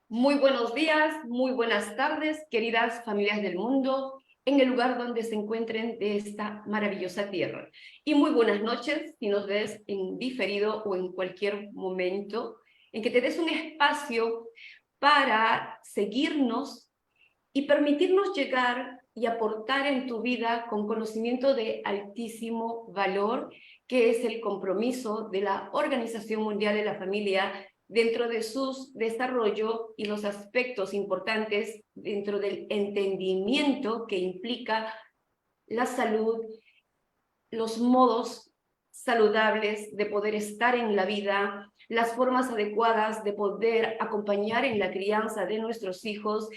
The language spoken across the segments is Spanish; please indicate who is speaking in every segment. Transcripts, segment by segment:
Speaker 1: Muy buenos días, muy buenas tardes, queridas familias del mundo, en el lugar donde se encuentren de esta maravillosa tierra. Y muy buenas noches, si nos ves en diferido o en cualquier momento, en que te des un espacio para seguirnos y permitirnos llegar y aportar en tu vida con conocimiento de altísimo valor, que es el compromiso de la Organización Mundial de la Familia dentro de su desarrollo y los aspectos importantes dentro del entendimiento que implica la salud, los modos saludables de poder estar en la vida, las formas adecuadas de poder acompañar en la crianza de nuestros hijos,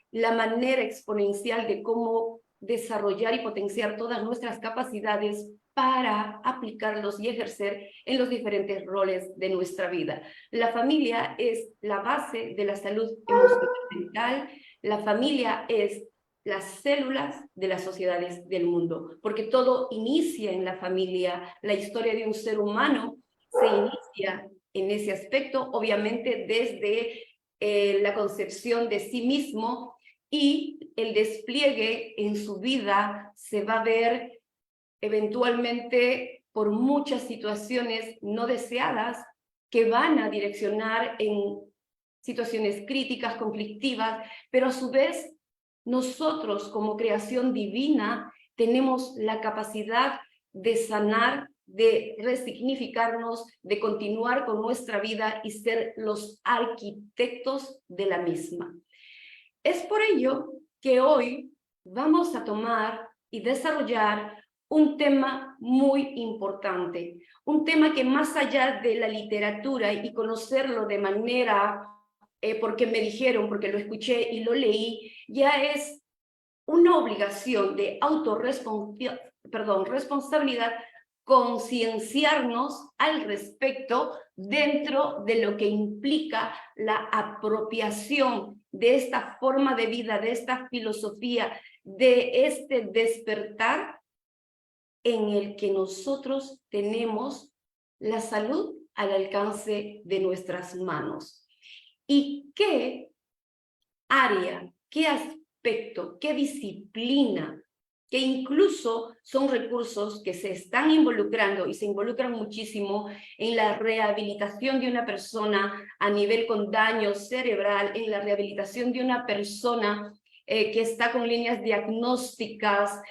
Speaker 1: la manera exponencial de cómo desarrollar y potenciar todas nuestras capacidades para aplicarlos y ejercer en los diferentes roles de nuestra vida. La familia es la base de la salud emocional y mental. La familia es las células de las sociedades del mundo, porque todo inicia en la familia. La historia de un ser humano se inicia en ese aspecto, obviamente desde la concepción de sí mismo, y el despliegue en su vida se va a ver eventualmente por muchas situaciones no deseadas que van a direccionar en situaciones críticas, conflictivas, pero a su vez nosotros como creación divina tenemos la capacidad de sanar, de resignificarnos, de continuar con nuestra vida y ser los arquitectos de la misma. Es por ello que hoy vamos a tomar y desarrollar un tema muy importante, un tema que más allá de la literatura y conocerlo de manera, porque me dijeron, porque lo escuché y lo leí, ya es una obligación de responsabilidad, concienciarnos al respecto dentro de lo que implica la apropiación de esta forma de vida, de esta filosofía, de este despertar en el que nosotros tenemos la salud al alcance de nuestras manos. ¿Y qué área, qué aspecto, qué disciplina, que incluso son recursos que se están involucrando y se involucran muchísimo en la rehabilitación de una persona a nivel con daño cerebral, en la rehabilitación de una persona que está con líneas diagnósticas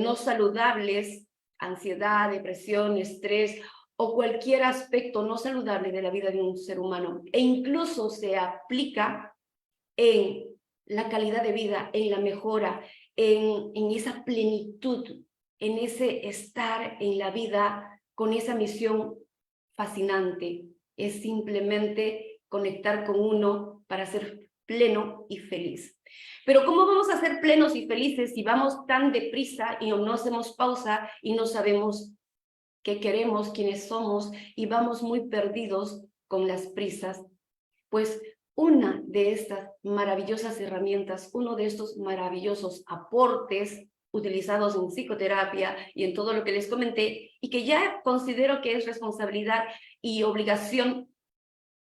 Speaker 1: no saludables, ansiedad, depresión, estrés o cualquier aspecto no saludable de la vida de un ser humano. E incluso se aplica en la calidad de vida, en la mejora, en esa plenitud, en ese estar en la vida con esa misión fascinante. Es simplemente conectar con uno para ser pleno y feliz. Pero ¿cómo vamos a ser plenos y felices si vamos tan deprisa y no hacemos pausa y no sabemos qué queremos, quiénes somos y vamos muy perdidos con las prisas? Pues una de estas maravillosas herramientas, uno de estos maravillosos aportes utilizados en psicoterapia y en todo lo que les comenté, y que ya considero que es responsabilidad y obligación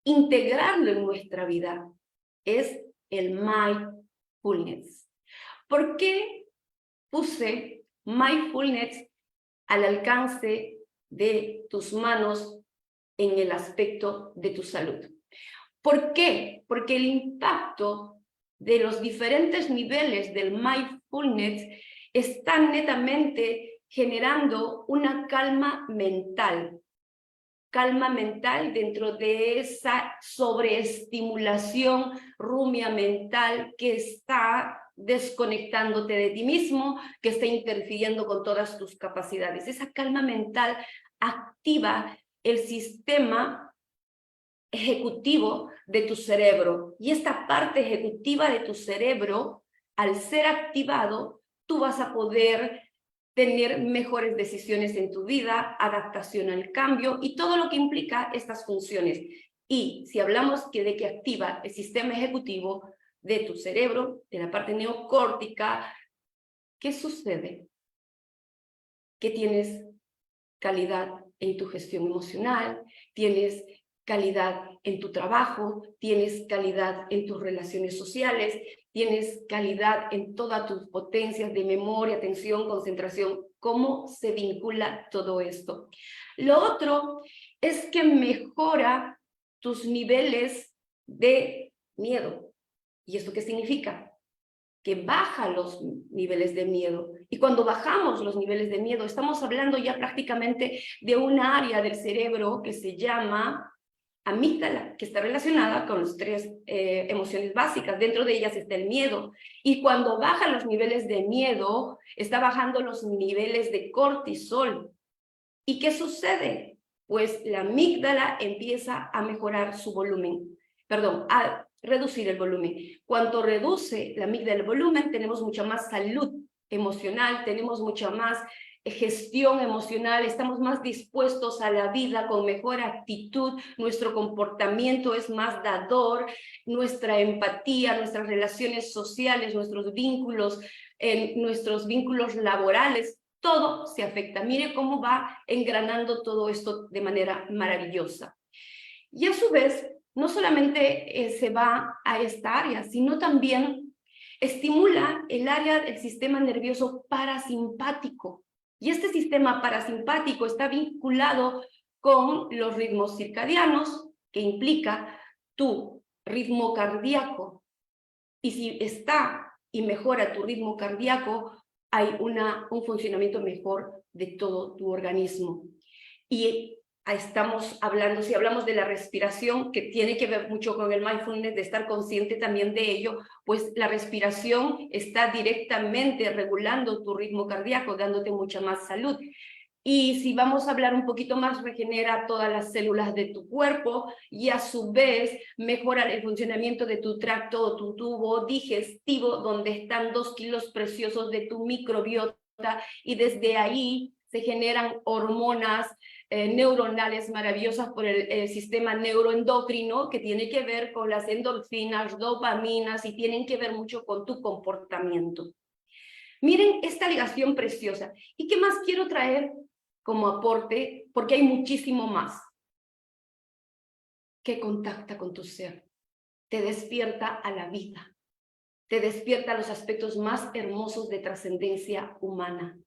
Speaker 1: integrarlo en nuestra vida, es el mindfulness. ¿Por qué puse mindfulness al alcance de tus manos en el aspecto de tu salud? ¿Por qué? Porque el impacto de los diferentes niveles del mindfulness está netamente generando una calma mental dentro de esa sobreestimulación rumia mental que está desconectándote de ti mismo, que está interfiriendo con todas tus capacidades. Esa calma mental activa el sistema ejecutivo de tu cerebro, y esta parte ejecutiva de tu cerebro, al ser activado, tú vas a poder tener mejores decisiones en tu vida, adaptación al cambio y todo lo que implica estas funciones. Y si hablamos de que activa el sistema ejecutivo de tu cerebro, de la parte neocórtica, ¿qué sucede? Que tienes calidad en tu gestión emocional, tienes calidad en tu trabajo, tienes calidad en tus relaciones sociales, tienes calidad en todas tus potencias de memoria, atención, concentración. ¿Cómo se vincula todo esto? Lo otro es que mejora tus niveles de miedo. ¿Y esto qué significa? Que baja los niveles de miedo. Y cuando bajamos los niveles de miedo, estamos hablando ya prácticamente de un área del cerebro que se llama amígdala, que está relacionada con las tres emociones básicas. Dentro de ellas está el miedo. Y cuando bajan los niveles de miedo, está bajando los niveles de cortisol. ¿Y qué sucede? Pues la amígdala empieza a mejorar su volumen, perdón, a reducir el volumen. Cuando reduce la amígdala el volumen, tenemos mucha más salud emocional, tenemos mucha más gestión emocional, estamos más dispuestos a la vida con mejor actitud, nuestro comportamiento es más dador, nuestra empatía, nuestras relaciones sociales, nuestros vínculos laborales, todo se afecta. Mire cómo va engranando todo esto de manera maravillosa. Y a su vez, no solamente se va a esta área, sino también estimula el área del sistema nervioso parasimpático. Y este sistema parasimpático está vinculado con los ritmos circadianos, que implica tu ritmo cardíaco. Y si está y mejora tu ritmo cardíaco, hay un funcionamiento mejor de todo tu organismo. Y estamos hablando, si hablamos de la respiración, que tiene que ver mucho con el mindfulness, de estar consciente también de ello, pues la respiración está directamente regulando tu ritmo cardíaco, dándote mucha más salud. Y si vamos a hablar un poquito más, regenera todas las células de tu cuerpo y a su vez mejora el funcionamiento de tu tracto o tu tubo digestivo, donde están 2 kilos preciosos de tu microbiota, y desde ahí se generan hormonas neuronales maravillosas por el sistema neuroendocrino, que tiene que ver con las endorfinas, dopaminas, y tienen que ver mucho con tu comportamiento. Miren esta ligación preciosa. ¿Y qué más quiero traer como aporte? Porque hay muchísimo más que contacta con tu ser. Te despierta a la vida. Te despierta a los aspectos más hermosos de trascendencia humana.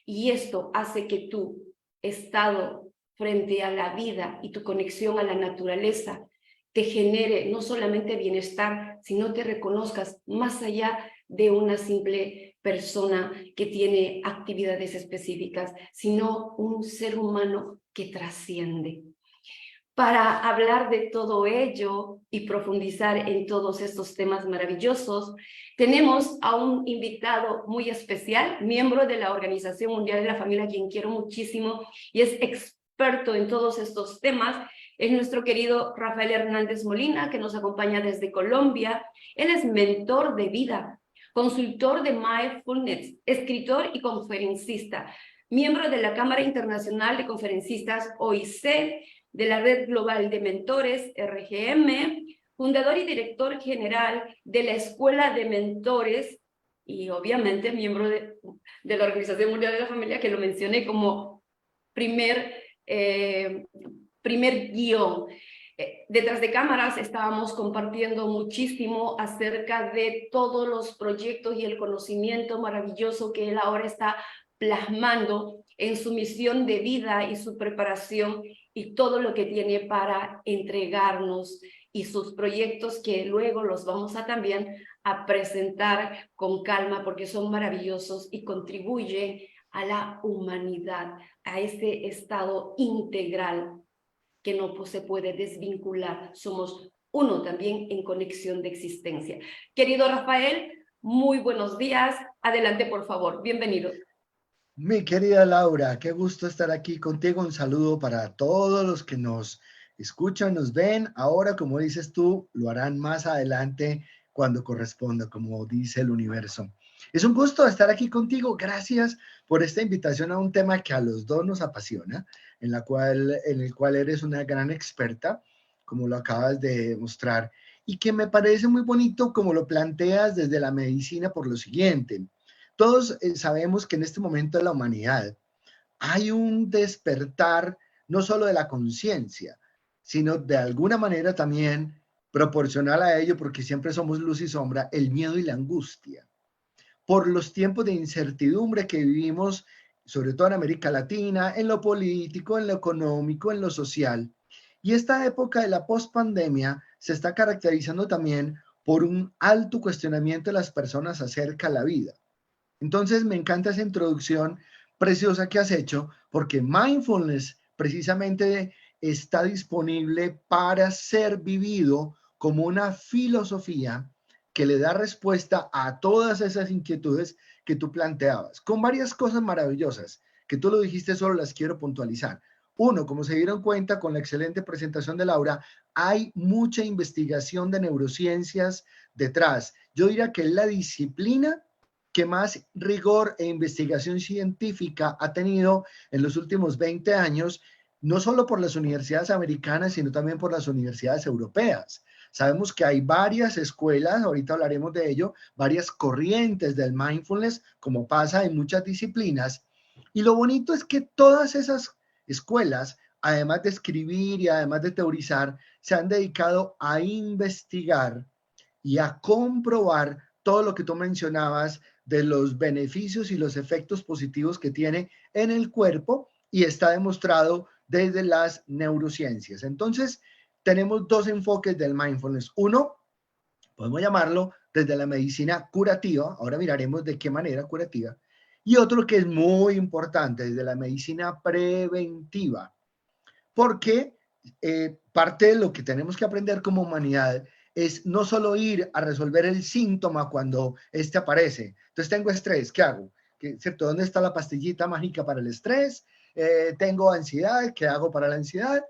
Speaker 1: Y esto hace que tu estado frente a la vida y tu conexión a la naturaleza te genere no solamente bienestar, sino te reconozcas más allá de una simple persona que tiene actividades específicas, sino un ser humano que trasciende. Para hablar de todo ello y profundizar en todos estos temas maravillosos, tenemos a un invitado muy especial, miembro de la Organización Mundial de la Familia, a quien quiero muchísimo y es experto en todos estos temas. Es nuestro querido Rafael Hernández Molina, que nos acompaña desde Colombia. Él es mentor de vida, consultor de mindfulness, escritor y conferencista, miembro de la Cámara Internacional de Conferencistas OIC, de la Red Global de Mentores, RGM, fundador y director general de la Escuela de Mentores y obviamente miembro de la Organización Mundial de la Familia, que lo mencioné como primer guión. Detrás de cámaras estábamos compartiendo muchísimo acerca de todos los proyectos y el conocimiento maravilloso que él ahora está plasmando en su misión de vida y su preparación y todo lo que tiene para entregarnos y sus proyectos, que luego los vamos a también a presentar con calma porque son maravillosos y contribuyen a la humanidad, a este estado integral que no se puede desvincular. Somos uno también en conexión de existencia. Querido Rafael, muy buenos días. Adelante, por favor. Bienvenido.
Speaker 2: Mi querida Laura, qué gusto estar aquí contigo. Un saludo para todos los que nos escuchan, nos ven. Ahora, como dices tú, lo harán más adelante cuando corresponda, como dice el universo. Es un gusto estar aquí contigo. Gracias por esta invitación a un tema que a los dos nos apasiona, en el cual eres una gran experta, como lo acabas de demostrar, y que me parece muy bonito como lo planteas desde la medicina por lo siguiente. Todos sabemos que en este momento de la humanidad hay un despertar no solo de la conciencia, sino de alguna manera también proporcional a ello, porque siempre somos luz y sombra, el miedo y la angustia. Por los tiempos de incertidumbre que vivimos, sobre todo en América Latina, en lo político, en lo económico, en lo social. Y esta época de la pospandemia se está caracterizando también por un alto cuestionamiento de las personas acerca de la vida. Entonces me encanta esa introducción preciosa que has hecho, porque mindfulness precisamente está disponible para ser vivido como una filosofía que le da respuesta a todas esas inquietudes que tú planteabas, con varias cosas maravillosas, que tú lo dijiste, solo las quiero puntualizar. Uno, como se dieron cuenta con la excelente presentación de Laura, hay mucha investigación de neurociencias detrás. Yo diría que la disciplina que más rigor e investigación científica ha tenido en los últimos 20 años, no solo por las universidades americanas, sino también por las universidades europeas. Sabemos que hay varias escuelas, ahorita hablaremos de ello, varias corrientes del mindfulness, como pasa en muchas disciplinas. Y lo bonito es que todas esas escuelas, además de escribir y además de teorizar, se han dedicado a investigar y a comprobar todo lo que tú mencionabas de los beneficios y los efectos positivos que tiene en el cuerpo y está demostrado desde las neurociencias. Entonces, tenemos dos enfoques del mindfulness. Uno, podemos llamarlo desde la medicina curativa, ahora miraremos de qué manera curativa, y otro que es muy importante, desde la medicina preventiva, porque parte de lo que tenemos que aprender como humanidad es no solo ir a resolver el síntoma cuando este aparece. Entonces tengo estrés, ¿qué hago? ¿Cierto? ¿Dónde está la pastillita mágica para el estrés? Tengo ansiedad, ¿qué hago para la ansiedad?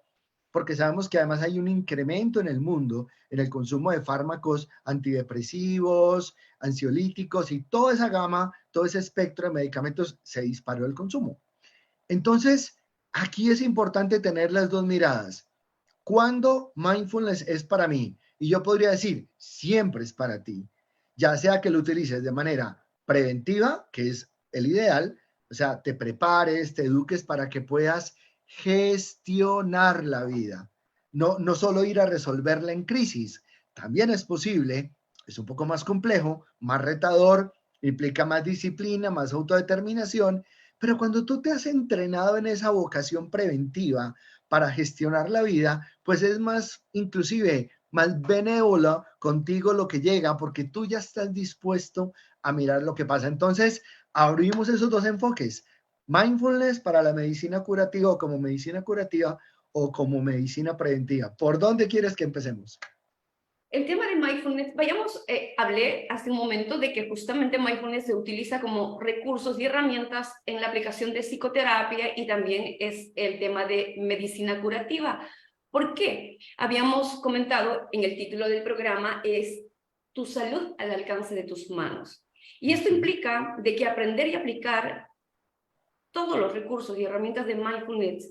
Speaker 2: Porque sabemos que además hay un incremento en el mundo en el consumo de fármacos antidepresivos, ansiolíticos y toda esa gama, todo ese espectro de medicamentos se disparó el consumo. Entonces, aquí es importante tener las dos miradas. ¿Cuándo mindfulness es para mí? Y yo podría decir, siempre es para ti, ya sea que lo utilices de manera preventiva, que es el ideal, o sea, te prepares, te eduques para que puedas gestionar la vida, no solo ir a resolverla en crisis. También es posible, es un poco más complejo, más retador, implica más disciplina, más autodeterminación, pero cuando tú te has entrenado en esa vocación preventiva para gestionar la vida, pues es más, inclusive, más benévolo contigo lo que llega, porque tú ya estás dispuesto a mirar lo que pasa. Entonces, abrimos esos dos enfoques. Mindfulness para la medicina curativa o como medicina curativa o como medicina preventiva. ¿Por dónde quieres que empecemos?
Speaker 1: El tema de mindfulness, hablé hace un momento de que justamente mindfulness se utiliza como recursos y herramientas en la aplicación de psicoterapia y también es el tema de medicina curativa. ¿Por qué? Habíamos comentado en el título del programa es tu salud al alcance de tus manos. Y esto implica de que aprender y aplicar todos los recursos y herramientas de mindfulness,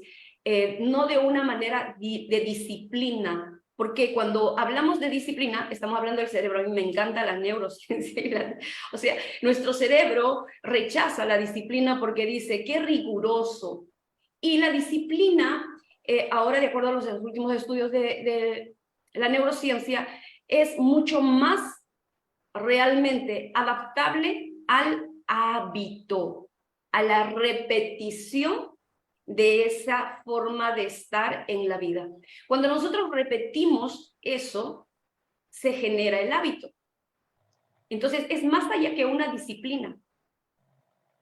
Speaker 1: no de una manera de disciplina, porque cuando hablamos de disciplina, estamos hablando del cerebro. A mí me encanta la neurociencia. O sea, nuestro cerebro rechaza la disciplina porque dice, qué riguroso. Y la disciplina, ahora de acuerdo a los últimos estudios de la neurociencia, es mucho más realmente adaptable al hábito, a la repetición de esa forma de estar en la vida. Cuando nosotros repetimos eso, se genera el hábito. Entonces, es más allá que una disciplina.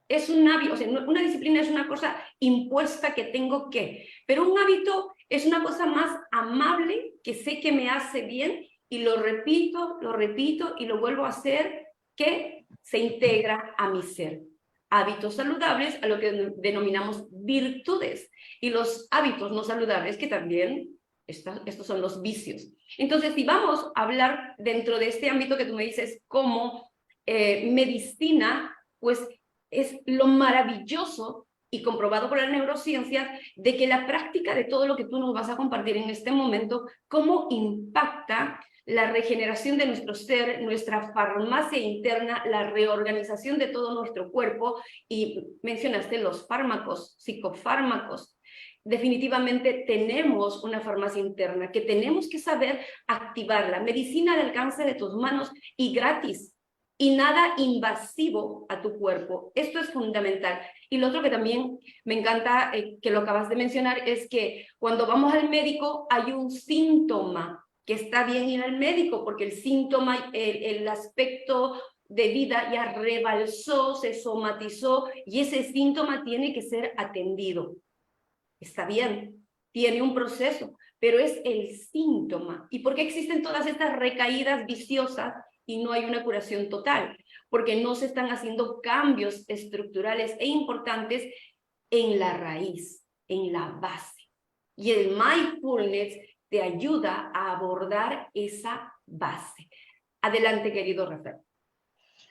Speaker 1: Es un hábito, o sea, una disciplina es una cosa impuesta que tengo que, pero un hábito es una cosa más amable que sé que me hace bien y lo repito y lo vuelvo a hacer, que se integra a mi ser. Hábitos saludables, a lo que denominamos virtudes, y los hábitos no saludables, que también estos son los vicios. Entonces, si vamos a hablar dentro de este ámbito que tú me dices como medicina, pues es lo maravilloso y comprobado por la neurociencia de que la práctica de todo lo que tú nos vas a compartir en este momento, cómo impacta la regeneración de nuestro ser, nuestra farmacia interna, la reorganización de todo nuestro cuerpo, y mencionaste los fármacos, psicofármacos. definitivamente tenemos una farmacia interna que tenemos que saber activarla. Medicina al alcance de tus manos y gratis. Y nada invasivo a tu cuerpo. Esto es fundamental. Y lo otro que también me encanta, que lo acabas de mencionar, es que cuando vamos al médico hay un síntoma, que está bien ir al médico, porque el síntoma, el aspecto de vida ya rebalsó, se somatizó, y ese síntoma tiene que ser atendido. Está bien, tiene un proceso, pero es el síntoma. ¿Y por qué existen todas estas recaídas viciosas y no hay una curación total? Porque no se están haciendo cambios estructurales e importantes en la raíz, en la base. Y el mindfulness te ayuda a abordar esa base. Adelante, querido Rafael.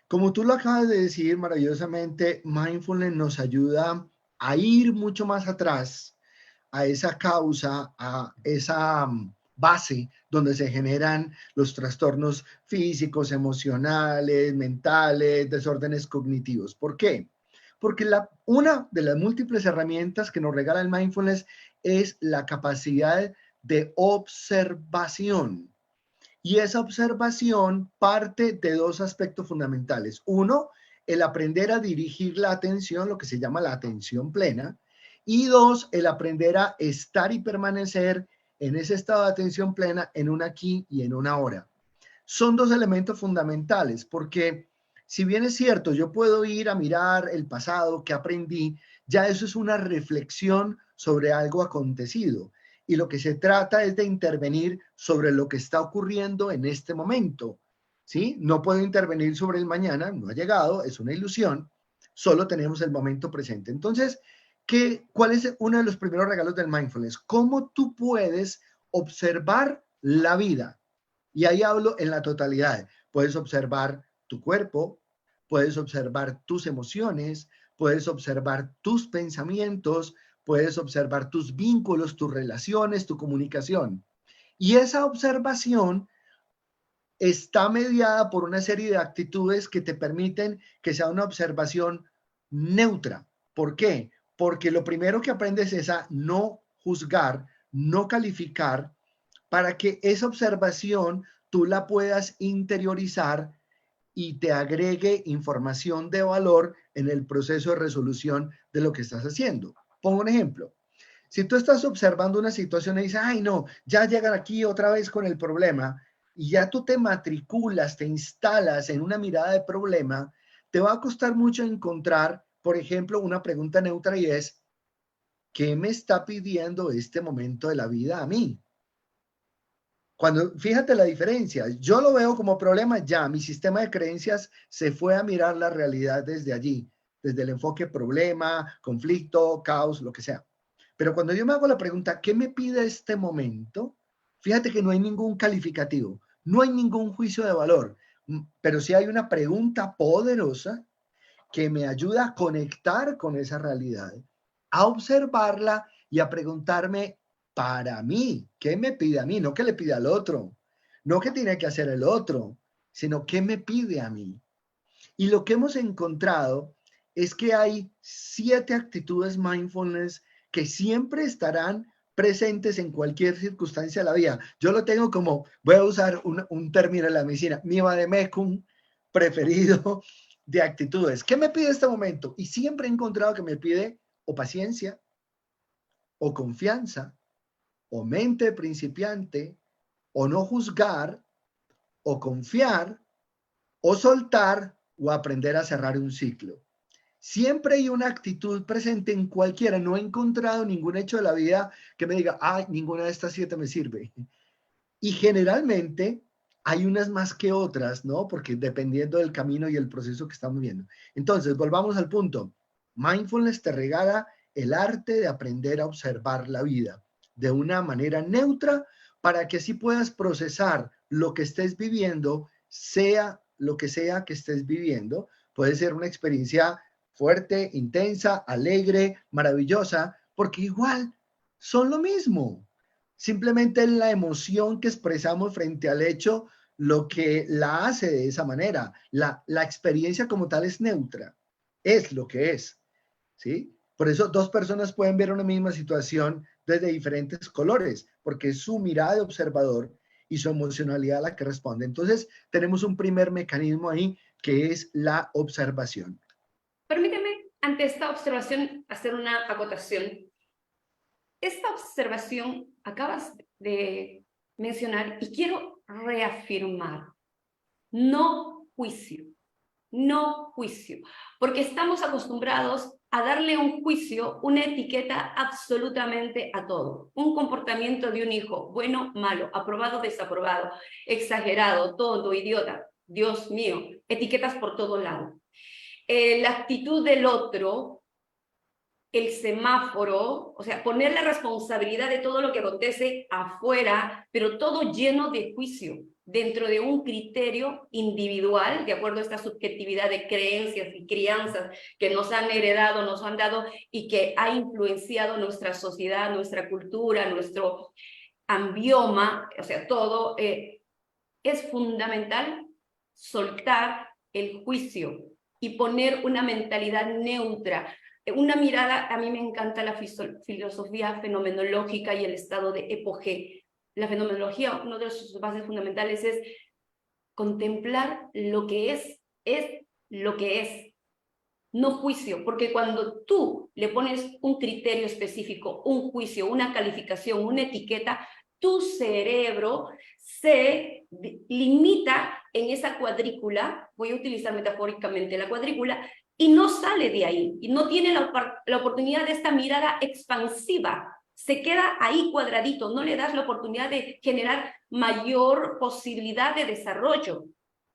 Speaker 2: Como tú lo acabas de decir maravillosamente, mindfulness nos ayuda a ir mucho más atrás, a esa causa, a esa base donde se generan los trastornos físicos, emocionales, mentales, desórdenes cognitivos. ¿Por qué? Porque una de las múltiples herramientas que nos regala el mindfulness es la capacidad de observación. Y esa observación parte de dos aspectos fundamentales. Uno, el aprender a dirigir la atención, lo que se llama la atención plena. Y dos, el aprender a estar y permanecer en ese estado de atención plena en un aquí y en una ahora. Son dos elementos fundamentales porque si bien es cierto, yo puedo ir a mirar el pasado que aprendí, ya eso es una reflexión sobre algo acontecido. Y lo que se trata es de intervenir sobre lo que está ocurriendo en este momento. ¿Sí? No puedo intervenir sobre el mañana, no ha llegado, es una ilusión, solo tenemos el momento presente. Entonces, ¿cuál es uno de los primeros regalos del mindfulness? ¿Cómo tú puedes observar la vida? Y ahí hablo en la totalidad. Puedes observar tu cuerpo, puedes observar tus emociones, puedes observar tus pensamientos, puedes observar tus vínculos, tus relaciones, tu comunicación. Y esa observación está mediada por una serie de actitudes que te permiten que sea una observación neutra. ¿Por qué? Porque lo primero que aprendes es a no juzgar, no calificar, para que esa observación tú la puedas interiorizar y te agregue información de valor en el proceso de resolución de lo que estás haciendo. Pongo un ejemplo. Si tú estás observando una situación y dices, ay no, ya llegan aquí otra vez con el problema, y ya tú te matriculas, te instalas en una mirada de problema, te va a costar mucho encontrar, por ejemplo, una pregunta neutra y es, ¿qué me está pidiendo este momento de la vida a mí? Cuando, fíjate la diferencia, yo lo veo como problema ya, mi sistema de creencias se fue a mirar la realidad desde allí, desde el enfoque problema, conflicto, caos, lo que sea. Pero cuando yo me hago la pregunta, ¿qué me pide este momento? Fíjate que no hay ningún calificativo, no hay ningún juicio de valor, pero sí hay una pregunta poderosa que me ayuda a conectar con esa realidad, a observarla y a preguntarme para mí, ¿qué me pide a mí? No qué le pide al otro, no qué tiene que hacer el otro, sino qué me pide a mí. Y lo que hemos encontrado es que hay 7 actitudes mindfulness que siempre estarán presentes en cualquier circunstancia de la vida. Yo lo tengo como, voy a usar un término en la medicina, mi vademecum preferido de actitudes. ¿Qué me pide este momento? Y siempre he encontrado que me pide o paciencia, o confianza, o mente principiante, o no juzgar, o confiar, o soltar, o aprender a cerrar un ciclo. Siempre hay una actitud presente en cualquiera. No he encontrado ningún hecho de la vida que me diga, ay, ninguna de estas 7 me sirve. Y generalmente hay unas más que otras, ¿no? Porque dependiendo del camino y el proceso que estamos viendo. Entonces, volvamos al punto. Mindfulness te regala el arte de aprender a observar la vida de una manera neutra para que así puedas procesar lo que estés viviendo, sea lo que sea que estés viviendo. Puede ser una experiencia fuerte, intensa, alegre, maravillosa, porque igual son lo mismo. Simplemente es la emoción que expresamos frente al hecho lo que la hace de esa manera. La experiencia como tal es neutra, es lo que es, ¿sí? Por eso dos personas pueden ver una misma situación desde diferentes colores, porque es su mirada de observador y su emocionalidad la que responde. Entonces, tenemos un primer mecanismo ahí que es la observación.
Speaker 1: Permíteme, ante esta observación, hacer una acotación. Esta observación acabas de mencionar y quiero reafirmar. No juicio, no juicio, porque estamos acostumbrados a darle un juicio, una etiqueta absolutamente a todo. Un comportamiento de un hijo, bueno, malo, aprobado, desaprobado, exagerado, tonto, idiota. Dios mío, etiquetas por todo lado. La actitud del otro, el semáforo, o sea, poner la responsabilidad de todo lo que acontece afuera, pero todo lleno de juicio, dentro de un criterio individual, de acuerdo a esta subjetividad de creencias y crianzas que nos han heredado, nos han dado y que ha influenciado nuestra sociedad, nuestra cultura, nuestro ambioma, o sea, todo. Es fundamental soltar el juicio y poner una mentalidad neutra, una mirada. A mí me encanta la filosofía fenomenológica y el estado de epogé. La fenomenología, una de sus bases fundamentales es contemplar lo que es lo que es, no juicio, porque cuando tú le pones un criterio específico, un juicio, una calificación, una etiqueta, tu cerebro se limita en esa cuadrícula, voy a utilizar metafóricamente la cuadrícula, y no sale de ahí, y no tiene la oportunidad de esta mirada expansiva. Se queda ahí cuadradito, no le das la oportunidad de generar mayor posibilidad de desarrollo.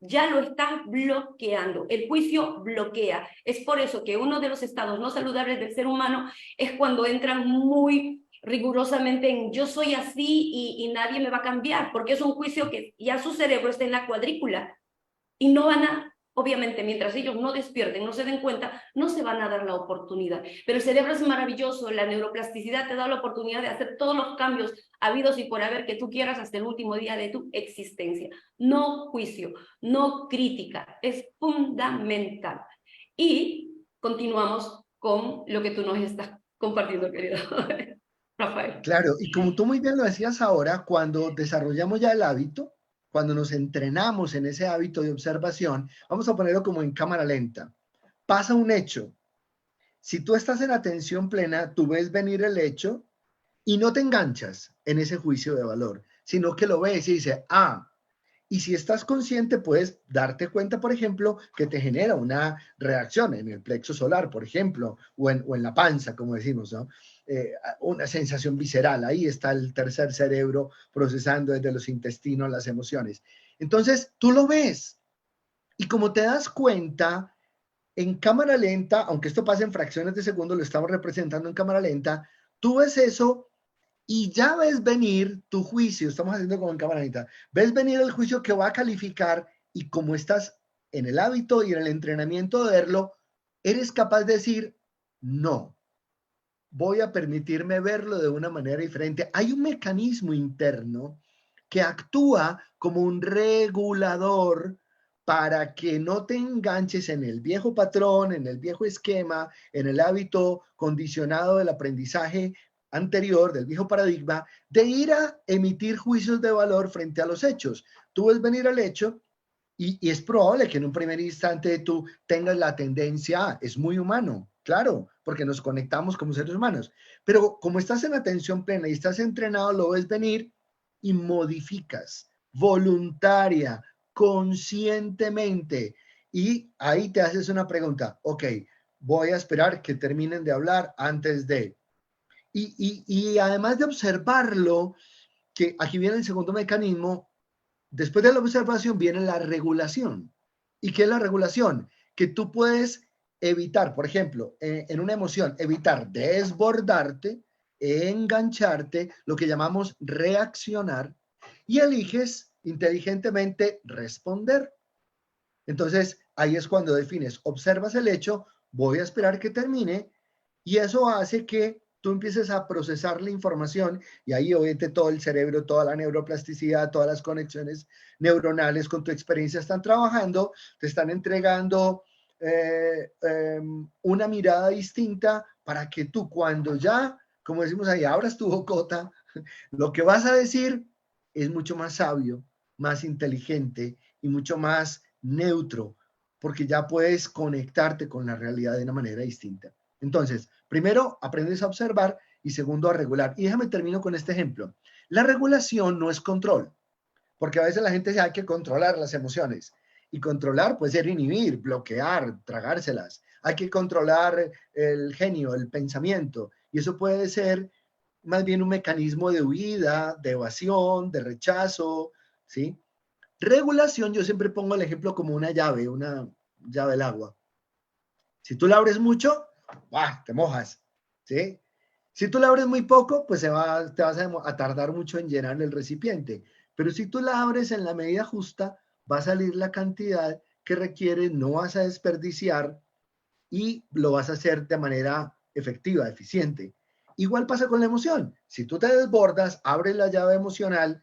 Speaker 1: Ya lo estás bloqueando. El juicio bloquea. Es por eso que uno de los estados no saludables del ser humano es cuando entran muy rigurosamente en yo soy así y nadie me va a cambiar, porque es un juicio que ya su cerebro está en la cuadrícula y no van a, obviamente, mientras ellos no despierten, no se den cuenta, no se van a dar la oportunidad. Pero el cerebro es maravilloso, la neuroplasticidad te da la oportunidad de hacer todos los cambios habidos y por haber que tú quieras hasta el último día de tu existencia. No juicio, no crítica, es fundamental. Y continuamos con lo que tú nos estás compartiendo, querido Rafael.
Speaker 2: Claro, y como tú muy bien lo decías ahora, cuando desarrollamos ya el hábito, cuando nos entrenamos en ese hábito de observación, vamos a ponerlo como en cámara lenta. Pasa un hecho. Si tú estás en atención plena, tú ves venir el hecho y no te enganchas en ese juicio de valor, sino que lo ves y dices, ah, y si estás consciente, puedes darte cuenta, por ejemplo, que te genera una reacción en el plexo solar, por ejemplo, o en la panza, como decimos, ¿no? Una sensación visceral. Ahí está el tercer cerebro procesando desde los intestinos las emociones. Entonces, tú lo ves. Y como te das cuenta, en cámara lenta, aunque esto pase en fracciones de segundo, lo estamos representando en cámara lenta, tú ves eso y ya ves venir tu juicio, estamos haciendo como en cámara lenta, ves venir el juicio que va a calificar y como estás en el hábito y en el entrenamiento de verlo, eres capaz de decir, no, voy a permitirme verlo de una manera diferente. Hay un mecanismo interno que actúa como un regulador para que no te enganches en el viejo patrón, en el viejo esquema, en el hábito condicionado del aprendizaje anterior, del viejo paradigma, de ir a emitir juicios de valor frente a los hechos. Tú ves venir el hecho y es probable que en un primer instante tú tengas la tendencia, es muy humano, claro, porque nos conectamos como seres humanos, pero como estás en atención plena y estás entrenado, lo ves venir y modificas voluntaria, conscientemente. Y ahí te haces una pregunta, ok, voy a esperar que terminen de hablar antes de... Y además de observarlo, que aquí viene el segundo mecanismo, después de la observación viene la regulación. ¿Y qué es la regulación? Que tú puedes evitar, por ejemplo, en una emoción, evitar desbordarte, engancharte, lo que llamamos reaccionar, y eliges inteligentemente responder. Entonces, ahí es cuando defines, observas el hecho, voy a esperar que termine, y eso hace que tú empieces a procesar la información y ahí obviamente todo el cerebro, toda la neuroplasticidad, todas las conexiones neuronales con tu experiencia están trabajando, te están entregando una mirada distinta para que tú cuando ya, como decimos ahí, abras tu bocota, lo que vas a decir es mucho más sabio, más inteligente y mucho más neutro, porque ya puedes conectarte con la realidad de una manera distinta. Entonces, primero, aprendes a observar y segundo, a regular. Y déjame termino con este ejemplo. La regulación no es control, porque a veces la gente dice hay que controlar las emociones. Y controlar puede ser inhibir, bloquear, tragárselas. Hay que controlar el genio, el pensamiento. Y eso puede ser más bien un mecanismo de huida, de evasión, de rechazo, ¿sí? Regulación, yo siempre pongo el ejemplo como una llave del agua. Si tú la abres mucho, ¡buah!, te mojas, ¿sí? Si tú la abres muy poco, pues te vas a tardar mucho en llenar el recipiente. Pero si tú la abres en la medida justa, va a salir la cantidad que requiere, no vas a desperdiciar y lo vas a hacer de manera efectiva, eficiente. Igual pasa con la emoción. Si tú te desbordas, abres la llave emocional,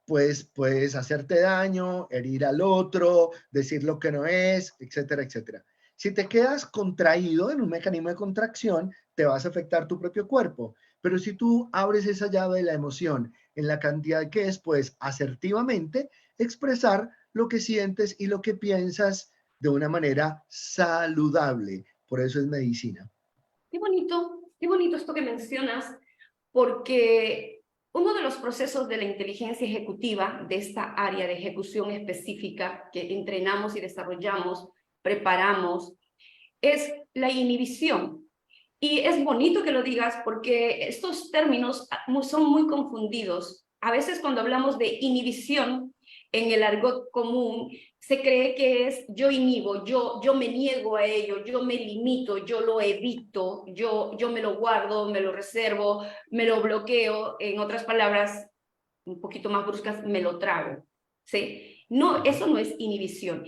Speaker 2: pues puedes hacerte daño, herir al otro, decir lo que no es, etcétera, etcétera. Si te quedas contraído en un mecanismo de contracción, te vas a afectar tu propio cuerpo. Pero si tú abres esa llave de la emoción en la cantidad que es, puedes asertivamente expresar lo que sientes y lo que piensas de una manera saludable. Por eso es medicina.
Speaker 1: Qué bonito esto que mencionas, porque uno de los procesos de la inteligencia ejecutiva, de esta área de ejecución específica que entrenamos y desarrollamos, preparamos, es la inhibición. Y es bonito que lo digas porque estos términos son muy confundidos. A veces cuando hablamos de inhibición en el argot común, se cree que es yo inhibo, yo me niego a ello, yo me limito, yo lo evito, yo me lo guardo, me lo reservo, me lo bloqueo. En otras palabras, un poquito más bruscas, me lo trago. ¿Sí? No, eso no es inhibición.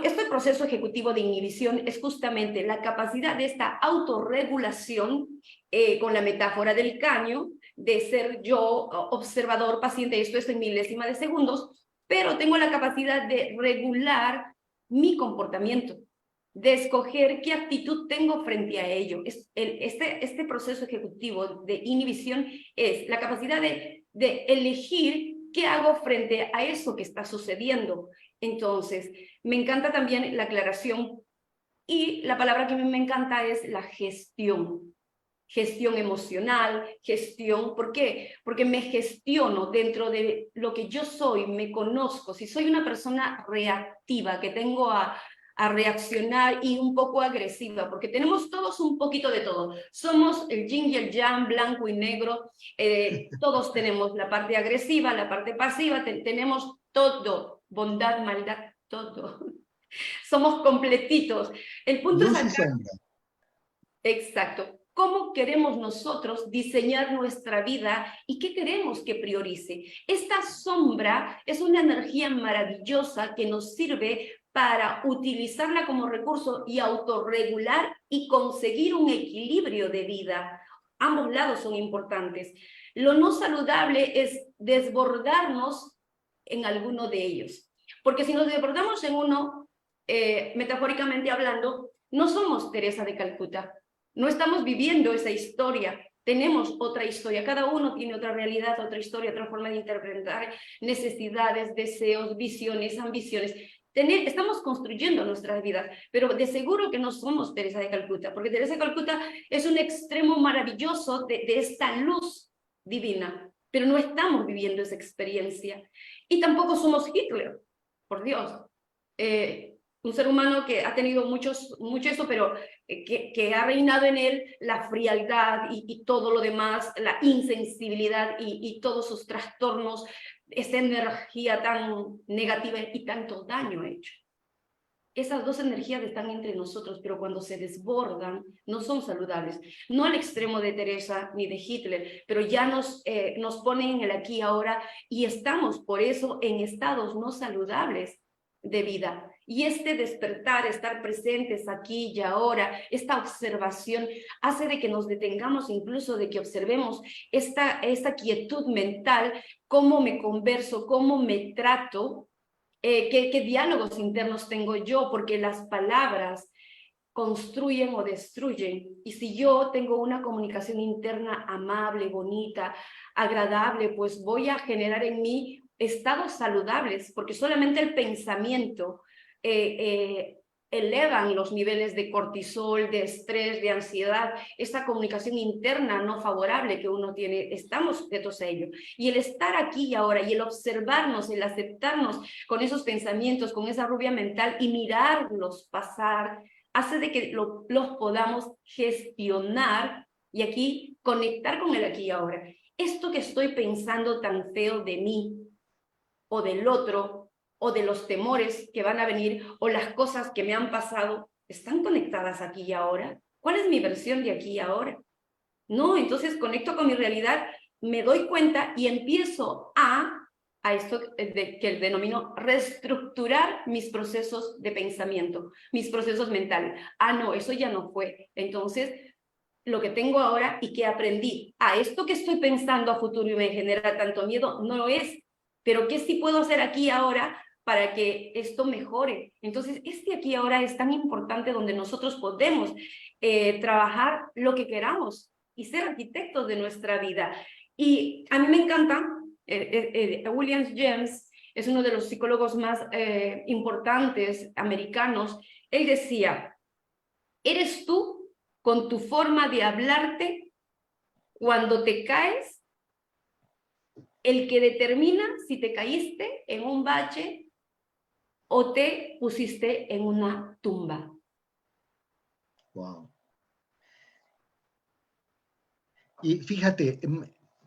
Speaker 1: Este proceso ejecutivo de inhibición es justamente la capacidad de esta autorregulación, con la metáfora del caño, de ser yo observador, paciente, esto es en milésima de segundos, pero tengo la capacidad de regular mi comportamiento, de escoger qué actitud tengo frente a ello. Este proceso ejecutivo de inhibición es la capacidad de elegir qué hago frente a eso que está sucediendo. Entonces, me encanta también la aclaración y la palabra que a mí me encanta es la gestión. Gestión emocional, gestión, ¿por qué? Porque me gestiono dentro de lo que yo soy, me conozco. Si soy una persona reactiva, que tengo a reaccionar y un poco agresiva, porque tenemos todos un poquito de todo. Somos el yin y el yang, blanco y negro. Todos tenemos la parte agresiva, la parte pasiva, tenemos todo, bondad, maldad, todo. Somos completitos. El punto es
Speaker 2: Luz y
Speaker 1: acá,
Speaker 2: sombra.
Speaker 1: exacto, cómo queremos nosotros diseñar nuestra vida y qué queremos que priorice. Esta sombra es una energía maravillosa que nos sirve para utilizarla como recurso y autorregular y conseguir un equilibrio de vida. Ambos lados son importantes. Lo no saludable es desbordarnos en alguno de ellos, porque si nos desbordamos en uno, metafóricamente hablando, no somos Teresa de Calcuta, no estamos viviendo esa historia, tenemos otra historia, cada uno tiene otra realidad, otra historia, otra forma de interpretar necesidades, deseos, visiones, ambiciones. Estamos construyendo nuestras vidas, pero de seguro que no somos Teresa de Calcuta, porque Teresa de Calcuta es un extremo maravilloso de esta luz divina, pero no estamos viviendo esa experiencia. Y tampoco somos Hitler, por Dios. Un ser humano que ha tenido mucho eso, pero que ha reinado en él la frialdad y todo lo demás, la insensibilidad y todos sus trastornos, esa energía tan negativa y tanto daño ha hecho. Esas dos energías están entre nosotros, pero cuando se desbordan, no son saludables. No al extremo de Teresa ni de Hitler, pero ya nos ponen en el aquí y ahora y estamos por eso en estados no saludables de vida. Y este despertar, estar presentes aquí y ahora, esta observación hace de que nos detengamos, incluso de que observemos esta quietud mental, cómo me converso, cómo me trato, ¿Qué diálogos internos tengo yo? Porque las palabras construyen o destruyen. Y si yo tengo una comunicación interna amable, bonita, agradable, pues voy a generar en mí estados saludables, porque solamente el pensamiento elevan los niveles de cortisol, de estrés, de ansiedad, esta comunicación interna no favorable que uno tiene, estamos sujetos a ello. Y el estar aquí y ahora, y el observarnos, el aceptarnos con esos pensamientos, con esa rubia mental y mirarlos pasar, hace de que los podamos gestionar y aquí conectar con el aquí y ahora. Esto que estoy pensando tan feo de mí o del otro o de los temores que van a venir o las cosas que me han pasado, ¿están conectadas aquí y ahora? ¿Cuál es mi versión de aquí y ahora? No, entonces conecto con mi realidad, me doy cuenta y empiezo a esto que denomino reestructurar mis procesos de pensamiento, mis procesos mentales. No, eso ya no fue. Entonces, lo que tengo ahora y que aprendí, esto que estoy pensando a futuro y me genera tanto miedo, no lo es. Pero ¿qué sí puedo hacer aquí ahora para que esto mejore? Entonces, este aquí ahora es tan importante donde nosotros podemos trabajar lo que queramos y ser arquitectos de nuestra vida. Y a mí me encanta, William James es uno de los psicólogos más importantes americanos. Él decía, eres tú con tu forma de hablarte cuando te caes, el que determina si te caíste en un bache o te pusiste en una tumba.
Speaker 2: Wow. Y fíjate,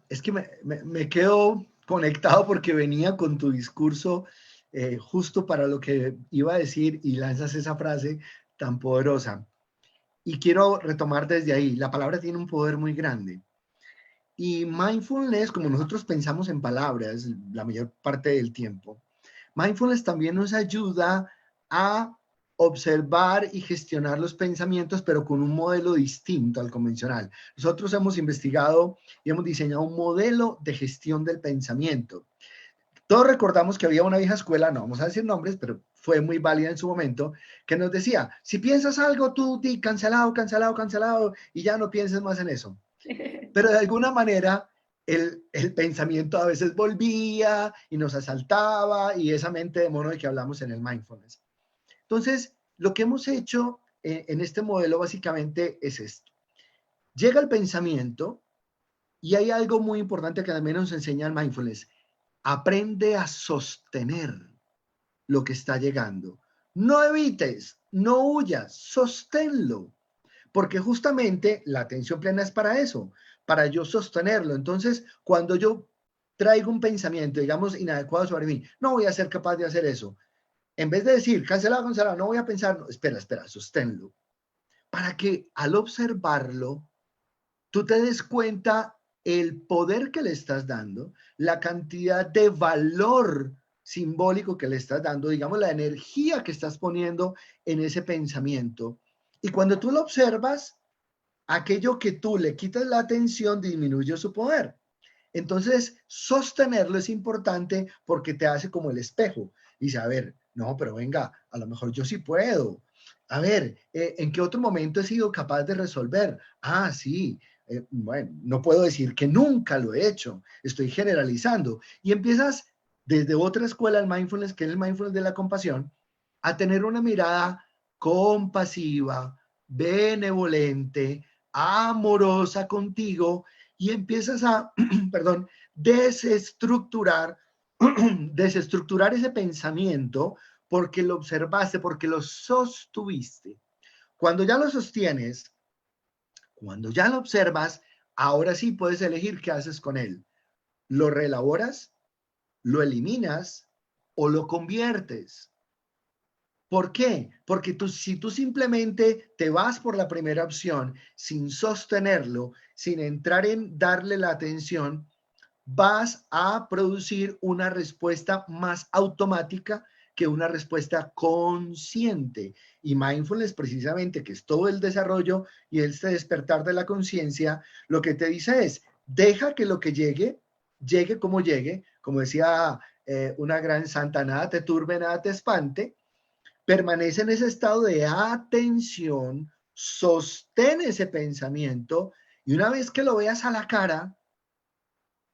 Speaker 2: es que me quedo conectado porque venía con tu discurso justo para lo que iba a decir y lanzas esa frase tan poderosa. Y quiero retomar desde ahí. La palabra tiene un poder muy grande. Y mindfulness, como nosotros pensamos en palabras la mayor parte del tiempo, mindfulness también nos ayuda a observar y gestionar los pensamientos, pero con un modelo distinto al convencional. Nosotros hemos investigado y hemos diseñado un modelo de gestión del pensamiento. Todos recordamos que había una vieja escuela, no vamos a decir nombres, pero fue muy válida en su momento, que nos decía, si piensas algo, tú di cancelado, cancelado, cancelado, y ya no pienses más en eso. Pero de alguna manera el pensamiento a veces volvía y nos asaltaba y esa mente de mono de que hablamos en el mindfulness. Entonces, lo que hemos hecho en este modelo básicamente es esto. Llega el pensamiento y hay algo muy importante que también nos enseña el mindfulness. Aprende a sostener lo que está llegando. No evites, no huyas, sosténlo. Porque justamente la atención plena es para eso, para yo sostenerlo. Entonces, cuando yo traigo un pensamiento, digamos, inadecuado sobre mí, no voy a ser capaz de hacer eso. En vez de decir, cancelado, cancelado, no voy a pensar, no, espera, sosténlo. Para que al observarlo, tú te des cuenta el poder que le estás dando, la cantidad de valor simbólico que le estás dando, digamos, la energía que estás poniendo en ese pensamiento. Y cuando tú lo observas, aquello que tú le quitas la atención disminuye su poder. Entonces, sostenerlo es importante porque te hace como el espejo. Y dice, a ver, no, pero venga, a lo mejor yo sí puedo. A ver, ¿en qué otro momento he sido capaz de resolver? Sí, bueno, no puedo decir que nunca lo he hecho, estoy generalizando. Y empiezas desde otra escuela, el mindfulness, que es el mindfulness de la compasión, a tener una mirada compasiva, benevolente, amorosa contigo y empiezas a, perdón, desestructurar, desestructurar ese pensamiento porque lo observaste, porque lo sostuviste. Cuando ya lo sostienes, cuando ya lo observas, ahora sí puedes elegir qué haces con él. ¿Lo reelaboras? ¿Lo eliminas? ¿O lo conviertes? ¿Por qué? Porque si tú simplemente te vas por la primera opción sin sostenerlo, sin entrar en darle la atención, vas a producir una respuesta más automática que una respuesta consciente. Y mindfulness, precisamente, que es todo el desarrollo y este despertar de la conciencia, lo que te dice es, deja que lo que llegue, llegue como decía una gran santa, nada te turbe, nada te espante. Permanece en ese estado de atención, sostén ese pensamiento y una vez que lo veas a la cara,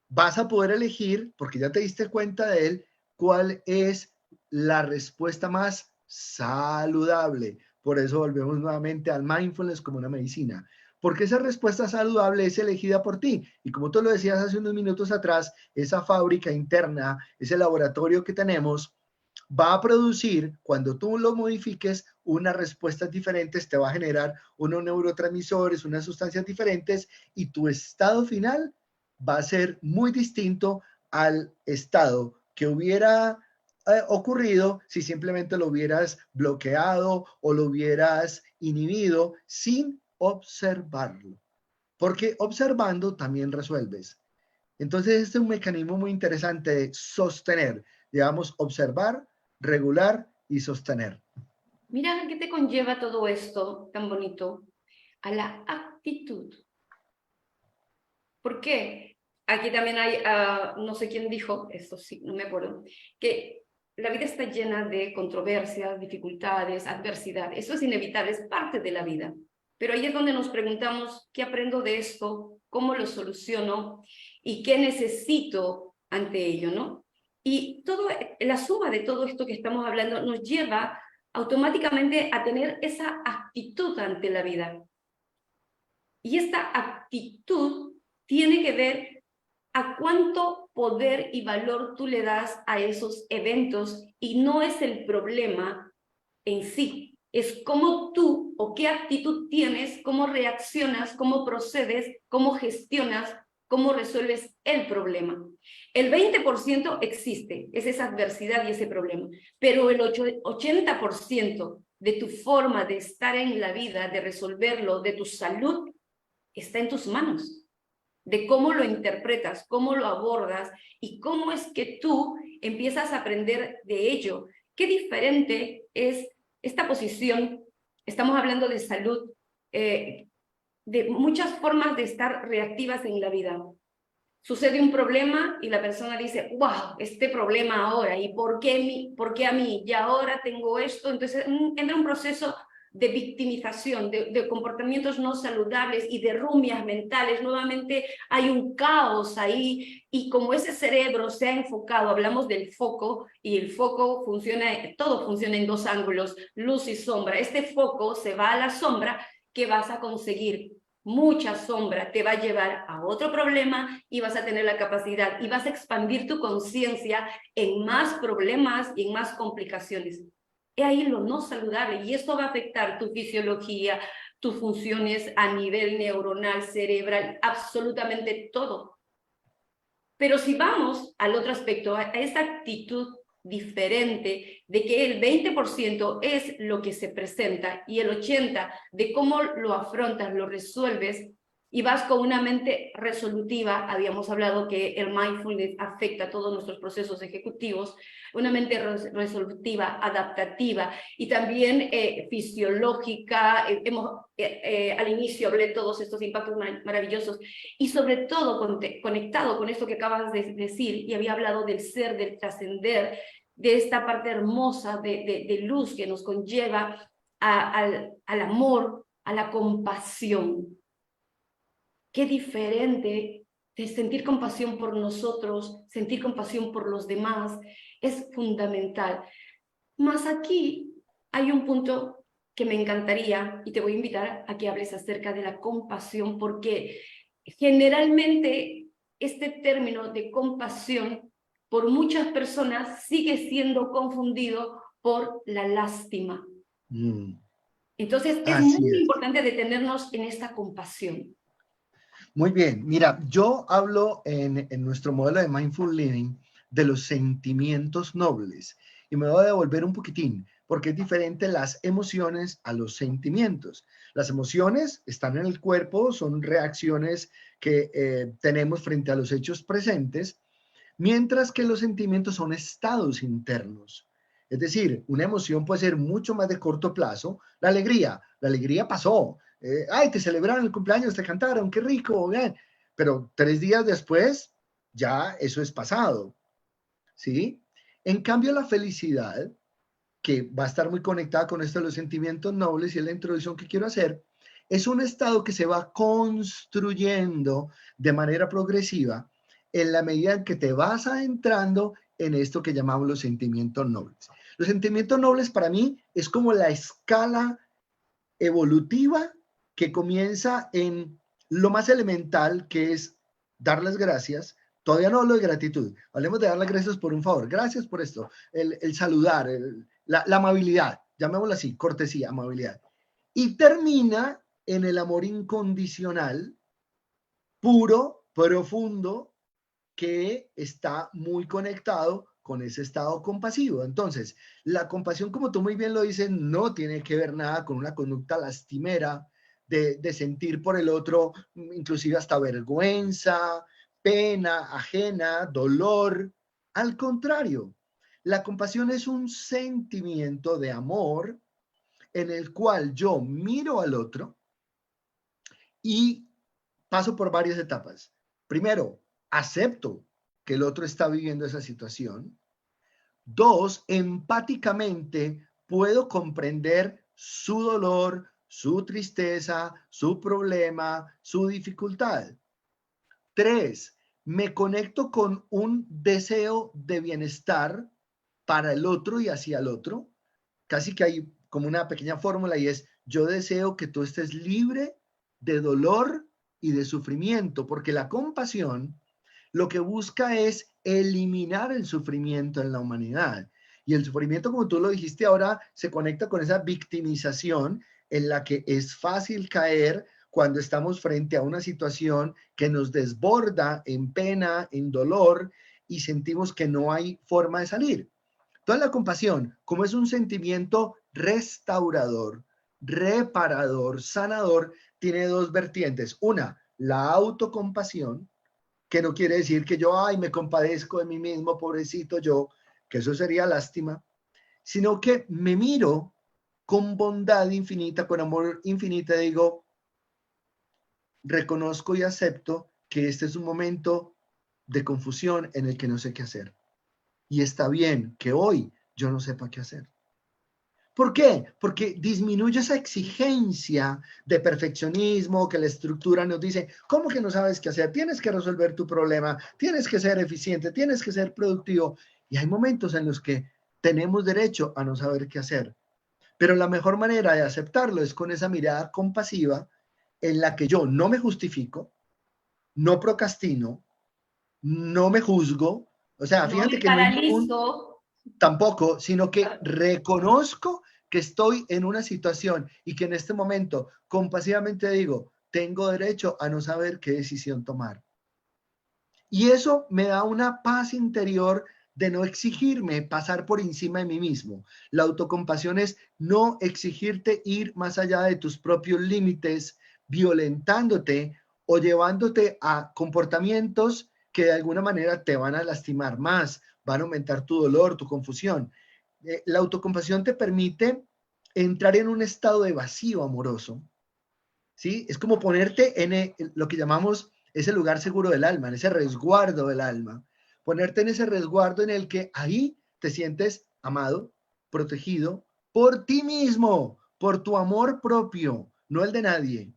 Speaker 2: vas a poder elegir, porque ya te diste cuenta de él, cuál es la respuesta más saludable. Por eso volvemos nuevamente al mindfulness como una medicina, porque esa respuesta saludable es elegida por ti. Y como tú lo decías hace unos minutos atrás, esa fábrica interna, ese laboratorio que tenemos, va a producir, cuando tú lo modifiques, unas respuestas diferentes, te va a generar unos neurotransmisores, unas sustancias diferentes y tu estado final va a ser muy distinto al estado que hubiera ocurrido si simplemente lo hubieras bloqueado o lo hubieras inhibido sin observarlo. Porque observando también resuelves. Entonces, este es un mecanismo muy interesante de sostener, digamos, observar, regular y sostener.
Speaker 1: Mira qué te conlleva todo esto tan bonito a la actitud. ¿Por qué? Aquí también hay, no sé quién dijo, esto sí, no me acuerdo, que la vida está llena de controversias, dificultades, adversidad. Eso es inevitable, es parte de la vida. Pero ahí es donde nos preguntamos, ¿qué aprendo de esto? ¿Cómo lo soluciono? ¿Y qué necesito ante ello, no? Y la suma de todo esto que estamos hablando nos lleva automáticamente a tener esa actitud ante la vida. Y esta actitud tiene que ver a cuánto poder y valor tú le das a esos eventos y no es el problema en sí, es cómo tú o qué actitud tienes, cómo reaccionas, cómo procedes, cómo gestionas, cómo resuelves el problema. El 20% existe, es esa adversidad y ese problema, pero el 80% de tu forma de estar en la vida, de resolverlo, de tu salud, está en tus manos, de cómo lo interpretas, cómo lo abordas y cómo es que tú empiezas a aprender de ello. Qué diferente es esta posición. Estamos hablando de salud, de muchas formas de estar reactivas en la vida. Sucede un problema y la persona dice, wow, este problema ahora, ¿y por qué a mí? Y ahora tengo esto. Entonces entra un proceso de victimización, de comportamientos no saludables y de rumias mentales. Nuevamente hay un caos ahí y como ese cerebro se ha enfocado, hablamos del foco y el foco funciona, todo funciona en dos ángulos, luz y sombra. Este foco se va a la sombra, ¿qué vas a conseguir? Mucha sombra te va a llevar a otro problema y vas a tener la capacidad y vas a expandir tu conciencia en más problemas y en más complicaciones. Es ahí lo no saludable y esto va a afectar tu fisiología, tus funciones a nivel neuronal, cerebral, absolutamente todo. Pero si vamos al otro aspecto, a esta actitud diferente de que el 20% es lo que se presenta y el 80% de cómo lo afrontas, lo resuelves y vas con una mente resolutiva. Habíamos hablado que el mindfulness afecta a todos nuestros procesos ejecutivos, una mente resolutiva, adaptativa y también fisiológica. Al inicio hablé de todos estos impactos maravillosos y sobre todo conectado con esto que acabas de decir, y había hablado del ser, del trascender, de esta parte hermosa de luz que nos conlleva al amor, a la compasión. Qué diferente de sentir compasión por nosotros, sentir compasión por los demás, es fundamental. Más aquí hay un punto que me encantaría y te voy a invitar a que hables acerca de la compasión, porque generalmente este término de compasión por muchas personas sigue siendo confundido por la lástima. Entonces es
Speaker 2: Así
Speaker 1: muy
Speaker 2: es.
Speaker 1: importante detenernos en esta compasión.
Speaker 2: Muy bien, mira, yo hablo en nuestro modelo de Mindful Living de los sentimientos nobles y me voy a devolver un poquitín porque es diferente las emociones a los sentimientos. Las emociones están en el cuerpo, son reacciones que tenemos frente a los hechos presentes, mientras que los sentimientos son estados internos. Es decir, una emoción puede ser mucho más de corto plazo. La alegría pasó. Ay, te celebraron el cumpleaños, te cantaron, qué rico, bien. Pero 3 días después, ya eso es pasado, ¿sí? En cambio, la felicidad, que va a estar muy conectada con esto de los sentimientos nobles y es la introducción que quiero hacer, es un estado que se va construyendo de manera progresiva en la medida en que te vas adentrando en esto que llamamos los sentimientos nobles. Los sentimientos nobles para mí es como la escala evolutiva que comienza en lo más elemental, que es dar las gracias. Todavía no hablo de gratitud, hablemos de dar las gracias por un favor. Gracias por esto, el saludar, la amabilidad, llamémoslo así, cortesía, amabilidad. Y termina en el amor incondicional, puro, profundo, que está muy conectado con ese estado compasivo. Entonces, la compasión, como tú muy bien lo dices, no tiene que ver nada con una conducta lastimera de sentir por el otro, inclusive hasta vergüenza, pena ajena, dolor. Al contrario, la compasión es un sentimiento de amor en el cual yo miro al otro y paso por varias etapas. Primero, acepto que el otro está viviendo esa situación. Dos, empáticamente puedo comprender su dolor, su tristeza, su problema, su dificultad. Tres, me conecto con un deseo de bienestar para el otro y hacia el otro. Casi que hay como una pequeña fórmula y es, yo deseo que tú estés libre de dolor y de sufrimiento, porque la compasión lo que busca es eliminar el sufrimiento en la humanidad. Y el sufrimiento, como tú lo dijiste ahora, se conecta con esa victimización en la que es fácil caer cuando estamos frente a una situación que nos desborda en pena, en dolor y sentimos que no hay forma de salir. Toda la compasión, como es un sentimiento restaurador, reparador, sanador, tiene dos vertientes. Una, la autocompasión, que no quiere decir que yo, ay, me compadezco de mí mismo, pobrecito yo, que eso sería lástima, sino que me miro con bondad infinita, con amor infinito, digo, reconozco y acepto que este es un momento de confusión en el que no sé qué hacer. Y está bien que hoy yo no sepa qué hacer. ¿Por qué? Porque disminuye esa exigencia de perfeccionismo que la estructura nos dice, ¿cómo que no sabes qué hacer? Tienes que resolver tu problema, tienes que ser eficiente, tienes que ser productivo. Y hay momentos en los que tenemos derecho a no saber qué hacer. Pero la mejor manera de aceptarlo es con esa mirada compasiva en la que yo no me justifico, no procrastino, no me juzgo. O sea,
Speaker 1: No
Speaker 2: fíjate
Speaker 1: me
Speaker 2: que no hay un
Speaker 1: paralizo.
Speaker 2: tampoco, sino que reconozco que estoy en una situación y que en este momento compasivamente digo, tengo derecho a no saber qué decisión tomar. Y eso me da una paz interior de no exigirme pasar por encima de mí mismo. La autocompasión es no exigirte ir más allá de tus propios límites, violentándote o llevándote a comportamientos que de alguna manera te van a lastimar más, van a aumentar tu dolor, tu confusión. La autocompasión te permite entrar en un estado de vacío amoroso, ¿sí? Es como ponerte en lo que llamamos ese lugar seguro del alma, en ese resguardo del alma. Ponerte en ese resguardo en el que ahí te sientes amado, protegido por ti mismo, por tu amor propio, no el de nadie.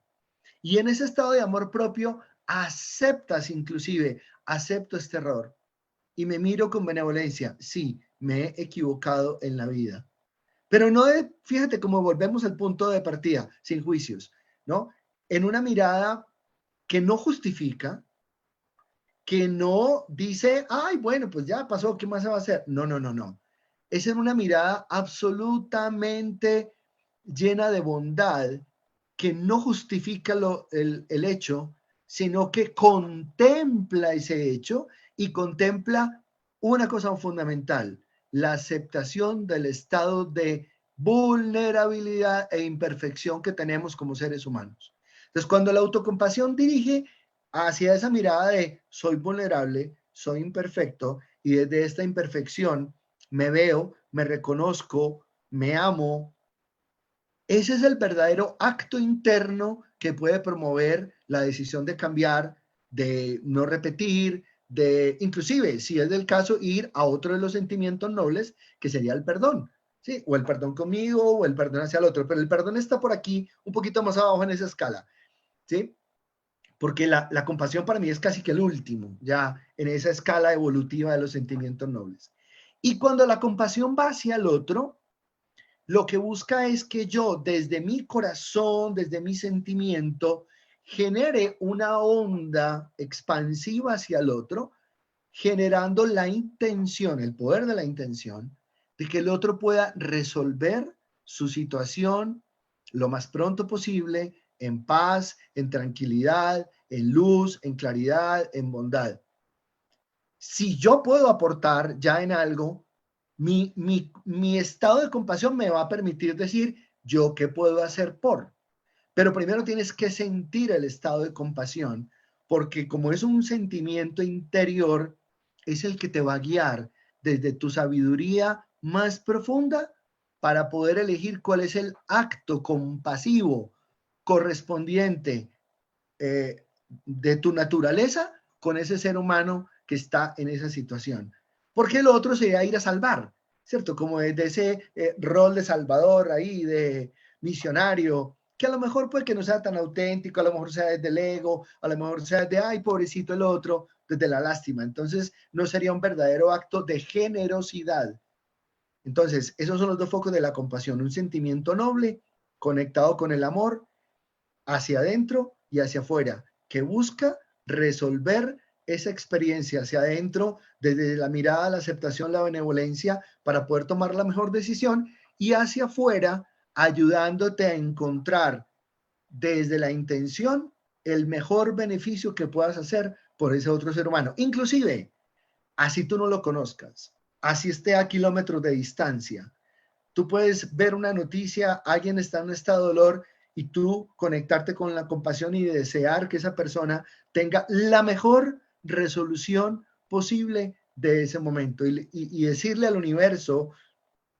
Speaker 2: Y en ese estado de amor propio aceptas inclusive, acepto este error y me miro con benevolencia. Sí, me he equivocado en la vida. Pero no de, fíjate cómo volvemos al punto de partida, sin juicios, ¿no? En una mirada que no justifica, que no dice, ay, bueno, pues ya pasó, ¿qué más se va a hacer? No, no, no, no. Es en una mirada absolutamente llena de bondad que no justifica el hecho, sino que contempla ese hecho y contempla una cosa fundamental, la aceptación del estado de vulnerabilidad e imperfección que tenemos como seres humanos. Entonces, cuando la autocompasión dirige hacia esa mirada de soy vulnerable, soy imperfecto y desde esta imperfección me veo, me reconozco, me amo. Ese es el verdadero acto interno que puede promover la decisión de cambiar, de no repetir, de, inclusive, si es del caso, ir a otro de los sentimientos nobles, que sería el perdón, ¿sí? O el perdón conmigo, o el perdón hacia el otro, pero el perdón está por aquí, un poquito más abajo en esa escala, ¿sí? Porque la compasión para mí es casi que el último, ya en esa escala evolutiva de los sentimientos nobles. Y cuando la compasión va hacia el otro, lo que busca es que yo, desde mi corazón, desde mi sentimiento, genere una onda expansiva hacia el otro, generando la intención, el poder de la intención, de que el otro pueda resolver su situación lo más pronto posible, en paz, en tranquilidad, en luz, en claridad, en bondad. Si yo puedo aportar ya en algo, mi estado de compasión me va a permitir decir, yo qué puedo hacer por. Pero primero tienes que sentir el estado de compasión, porque como es un sentimiento interior, es el que te va a guiar desde tu sabiduría más profunda para poder elegir cuál es el acto compasivo correspondiente de tu naturaleza con ese ser humano que está en esa situación. Porque lo otro sería ir a salvar, ¿cierto? Como de ese rol de salvador ahí, de misionario, que a lo mejor puede que no sea tan auténtico, a lo mejor sea desde el ego, a lo mejor sea de, ay, pobrecito el otro, desde la lástima. Entonces, no sería un verdadero acto de generosidad. Entonces, esos son los dos focos de la compasión, un sentimiento noble conectado con el amor hacia adentro y hacia afuera, que busca resolver esa experiencia hacia adentro desde la mirada, la aceptación, la benevolencia para poder tomar la mejor decisión y hacia afuera ayudándote a encontrar desde la intención el mejor beneficio que puedas hacer por ese otro ser humano. Inclusive, así tú no lo conozcas, así esté a kilómetros de distancia. Tú puedes ver una noticia, alguien está en un estado de dolor y tú conectarte con la compasión y desear que esa persona tenga la mejor resolución posible de ese momento y decirle al universo,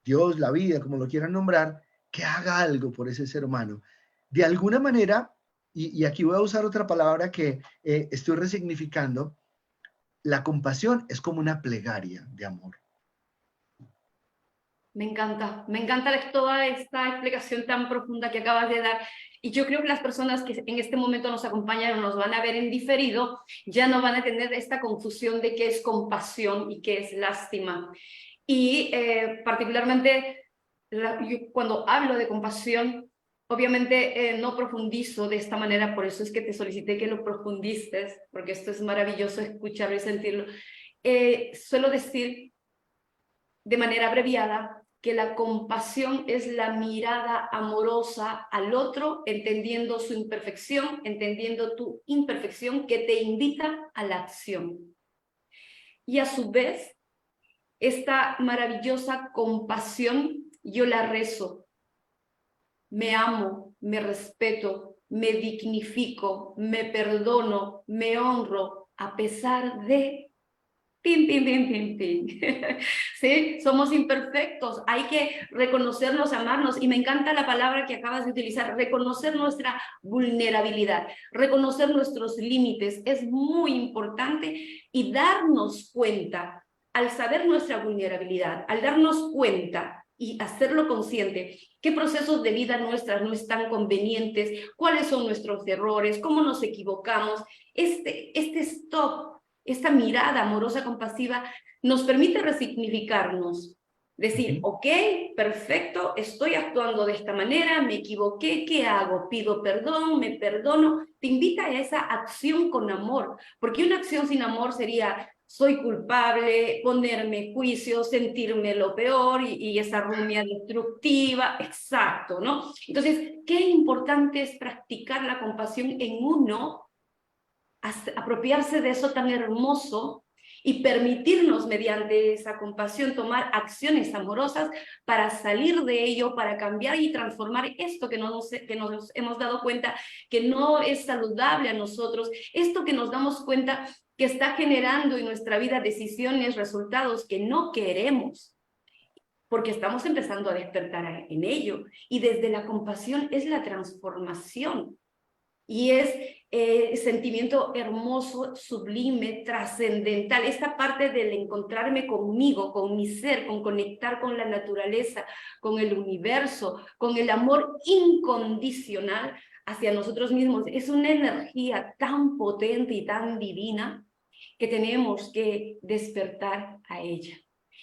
Speaker 2: Dios, la vida, como lo quieran nombrar, que haga algo por ese ser humano. De alguna manera, y aquí voy a usar otra palabra que estoy resignificando, la compasión es como una plegaria de amor.
Speaker 1: Me encanta toda esta explicación tan profunda que acabas de dar. Y yo creo que las personas que en este momento nos acompañan o nos van a ver en diferido ya no van a tener esta confusión de qué es compasión y qué es lástima. Y particularmente yo cuando hablo de compasión, obviamente no profundizo de esta manera, por eso es que te solicité que lo profundices, porque esto es maravilloso escucharlo y sentirlo. Suelo decir de manera abreviada que la compasión es la mirada amorosa al otro, entendiendo su imperfección, entendiendo tu imperfección, que te invita a la acción. Y a su vez, esta maravillosa compasión, yo la rezo. Me amo, me respeto, me dignifico, me perdono, me honro, a pesar de... Pin, pin, pin, pin, pin. ¿Sí? Somos imperfectos, hay que reconocernos, amarnos, y me encanta la palabra que acabas de utilizar, reconocer nuestra vulnerabilidad, reconocer nuestros límites, es muy importante, y darnos cuenta, al saber nuestra vulnerabilidad, al darnos cuenta y hacerlo consciente, qué procesos de vida nuestras no están convenientes, cuáles son nuestros errores, cómo nos equivocamos, este stop, esta mirada amorosa, compasiva, nos permite resignificarnos. Decir, ok, perfecto, estoy actuando de esta manera, me equivoqué, ¿qué hago? Pido perdón, me perdono. Te invita a esa acción con amor, porque una acción sin amor sería, soy culpable, ponerme juicio, sentirme lo peor y esa rumia destructiva, exacto, ¿no? Entonces, qué importante es practicar la compasión en uno, apropiarse de eso tan hermoso y permitirnos mediante esa compasión tomar acciones amorosas para salir de ello, para cambiar y transformar esto que nos hemos dado cuenta que no es saludable a nosotros, esto que nos damos cuenta que está generando en nuestra vida decisiones, resultados que no queremos, porque estamos empezando a despertar en ello. Y desde la compasión es la transformación. Y es sentimiento hermoso, sublime, trascendental. Esta parte del encontrarme conmigo, con mi ser, con conectar con la naturaleza, con el universo, con el amor incondicional hacia nosotros mismos. Es una energía tan potente y tan divina que tenemos que despertar a ella.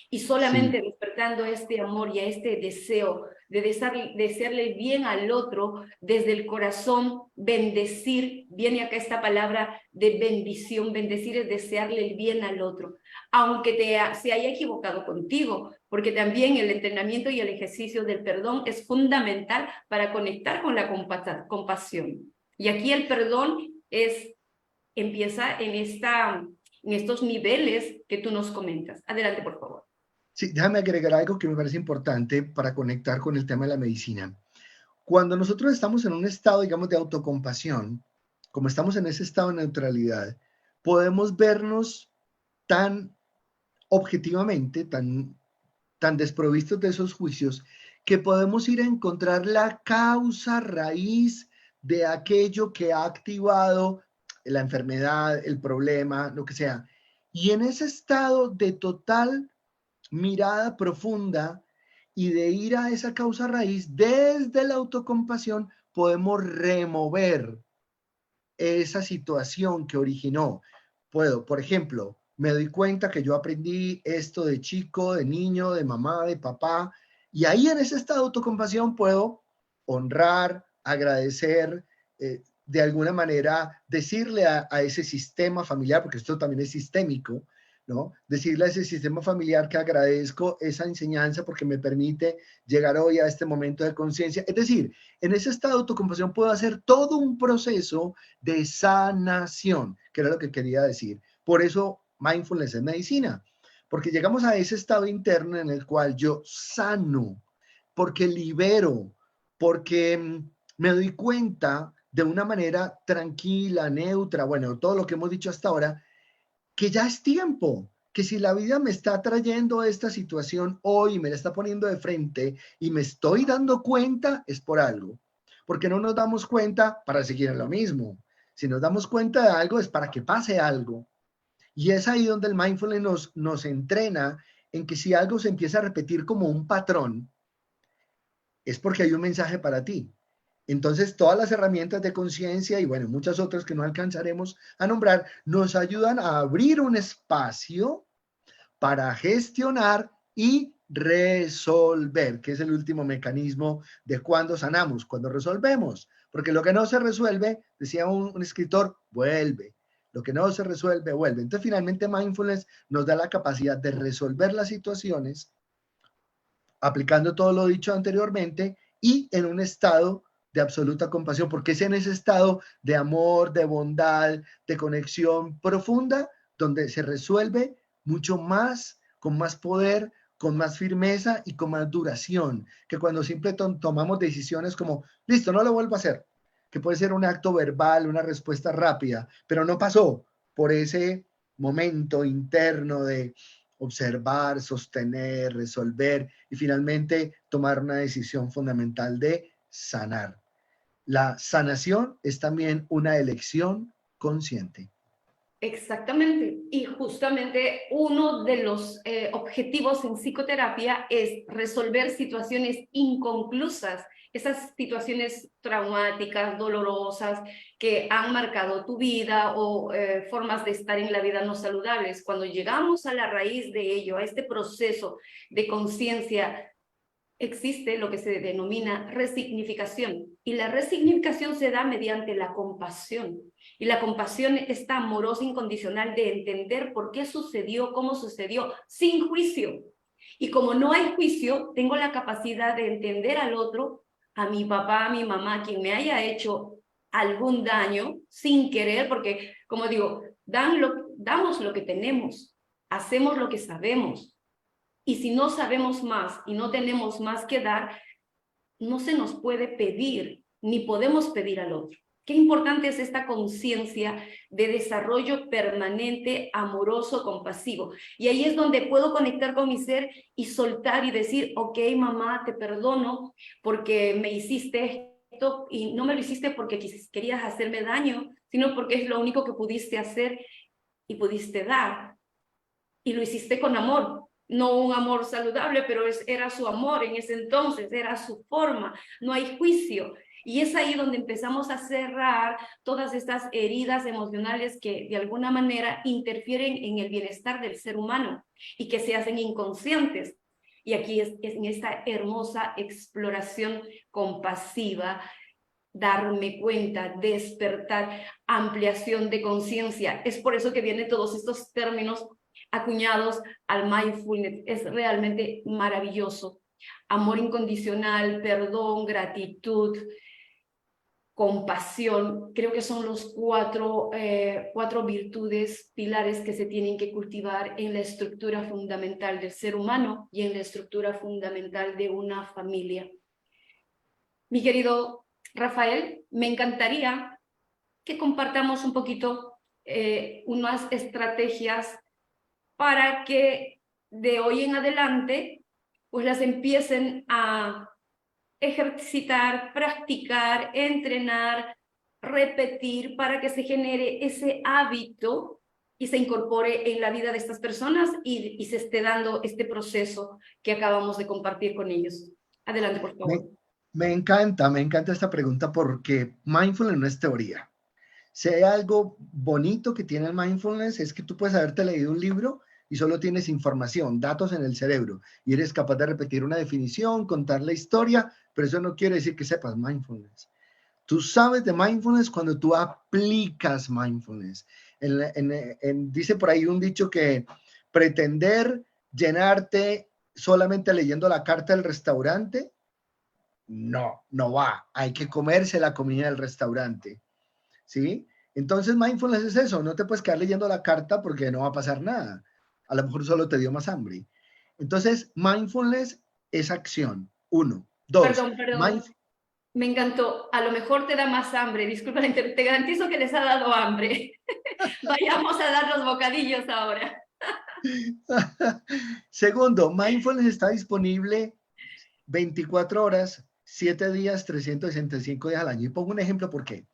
Speaker 1: Y
Speaker 2: Sí,
Speaker 1: solamente despertando este amor y a este deseo de desearle el bien al otro desde el corazón, bendecir, viene acá esta palabra de bendición, bendecir es desearle el bien al otro, aunque se haya equivocado contigo, porque también el entrenamiento y el ejercicio del perdón es fundamental para conectar con la compasión. Y aquí el perdón empieza en estos niveles que tú nos comentas. Adelante, por favor.
Speaker 2: sí, déjame agregar algo que me parece importante para conectar con el tema de la medicina. Cuando nosotros estamos en un estado, digamos, de autocompasión, como estamos en ese estado de neutralidad, podemos vernos tan objetivamente, tan desprovistos de esos juicios, que podemos ir a encontrar la causa raíz de aquello que ha activado la enfermedad, el problema, lo que sea. Y en ese estado de total mirada profunda y de ir a esa causa raíz, desde la autocompasión podemos remover esa situación que originó. Puedo, por ejemplo, me doy cuenta que yo aprendí esto de chico, de niño, de mamá, de papá, y ahí en ese estado de autocompasión puedo honrar, agradecer, de alguna manera decirle a ese sistema familiar, porque esto también es sistémico, ¿no? Decirle a ese sistema familiar que agradezco esa enseñanza porque me permite llegar hoy a este momento de conciencia. Es decir, en ese estado de autocompasión puedo hacer todo un proceso de sanación, que era lo que quería decir. Por eso mindfulness es medicina, porque llegamos a ese estado interno en el cual yo sano, porque libero, porque me doy cuenta de una manera tranquila, neutra, bueno, todo lo que hemos dicho hasta ahora, que ya es tiempo, que si la vida me está trayendo esta situación hoy, me la está poniendo de frente y me estoy dando cuenta, es por algo. Porque no nos damos cuenta para seguir en lo mismo. Si nos damos cuenta de algo es para que pase algo. Y es ahí donde el mindfulness nos entrena en que si algo se empieza a repetir como un patrón, es porque hay un mensaje para ti. Entonces, todas las herramientas de conciencia y bueno, muchas otras que no alcanzaremos a nombrar, nos ayudan a abrir un espacio para gestionar y resolver, que es el último mecanismo de cuando sanamos, cuando resolvemos. Porque lo que no se resuelve, decía un escritor, vuelve. Lo que no se resuelve, vuelve. Entonces, finalmente, mindfulness nos da la capacidad de resolver las situaciones aplicando todo lo dicho anteriormente y en un estado de absoluta compasión, porque es en ese estado de amor, de bondad, de conexión profunda, donde se resuelve mucho más, con más poder, con más firmeza y con más duración, que cuando simplemente tomamos decisiones como, listo, no lo vuelvo a hacer, que puede ser un acto verbal, una respuesta rápida, pero no pasó por ese momento interno de observar, sostener, resolver y finalmente tomar una decisión fundamental de sanar. La sanación es también una elección consciente.
Speaker 1: Exactamente. Y justamente uno de los objetivos en psicoterapia es resolver situaciones inconclusas, esas situaciones traumáticas, dolorosas, que han marcado tu vida o formas de estar en la vida no saludables. Cuando llegamos a la raíz de ello, a este proceso de conciencia, existe lo que se denomina resignificación. Y la resignificación se da mediante la compasión. Y la compasión está amorosa, incondicional, de entender por qué sucedió, cómo sucedió, sin juicio. Y como no hay juicio, tengo la capacidad de entender al otro, a mi papá, a mi mamá, quien me haya hecho algún daño sin querer, porque, como digo, damos lo que tenemos, hacemos lo que sabemos. Y si no sabemos más y no tenemos más que dar, no se nos puede pedir, ni podemos pedir al otro. Qué importante es esta conciencia de desarrollo permanente, amoroso, compasivo. Y ahí es donde puedo conectar con mi ser y soltar y decir, ok, mamá, te perdono porque me hiciste esto y no me lo hiciste porque querías hacerme daño, sino porque es lo único que pudiste hacer y pudiste dar. Y lo hiciste con amor, no un amor saludable, pero era su amor en ese entonces, era su forma, no hay juicio. Y es ahí donde empezamos a cerrar todas estas heridas emocionales que de alguna manera interfieren en el bienestar del ser humano y que se hacen inconscientes. Y aquí es en esta hermosa exploración compasiva, darme cuenta, despertar, ampliación de conciencia. Es por eso que vienen todos estos términos acuñados al mindfulness. Es realmente maravilloso. Amor incondicional, perdón, gratitud, compasión. Creo que son los cuatro virtudes, pilares que se tienen que cultivar en la estructura fundamental del ser humano y en la estructura fundamental de una familia. Mi querido Rafael, me encantaría que compartamos un poquito unas estrategias para que de hoy en adelante pues las empiecen a ejercitar, practicar, entrenar, repetir para que se genere ese hábito y se incorpore en la vida de estas personas y se esté dando este proceso que acabamos de compartir con ellos. Adelante, por favor.
Speaker 2: Me encanta esta pregunta porque mindfulness no es teoría. Si hay algo bonito que tiene el mindfulness es que tú puedes haberte leído un libro y solo tienes información, datos en el cerebro y eres capaz de repetir una definición, contar la historia, pero eso no quiere decir que sepas mindfulness. Tú sabes de mindfulness cuando tú aplicas mindfulness. Dice por ahí un dicho que pretender llenarte solamente leyendo la carta del restaurante, no va. Hay que comerse la comida del restaurante. ¿Sí? Entonces, mindfulness es eso, no te puedes quedar leyendo la carta porque no va a pasar nada. A lo mejor solo te dio más hambre. Entonces, mindfulness es acción. Uno. Dos.
Speaker 1: Perdón. Me encantó. A lo mejor te da más hambre. Disculpa, te garantizo que les ha dado hambre. Vayamos a dar los bocadillos ahora.
Speaker 2: Segundo, mindfulness está disponible 24 horas, 7 días, 365 días al año. Y pongo un ejemplo por qué.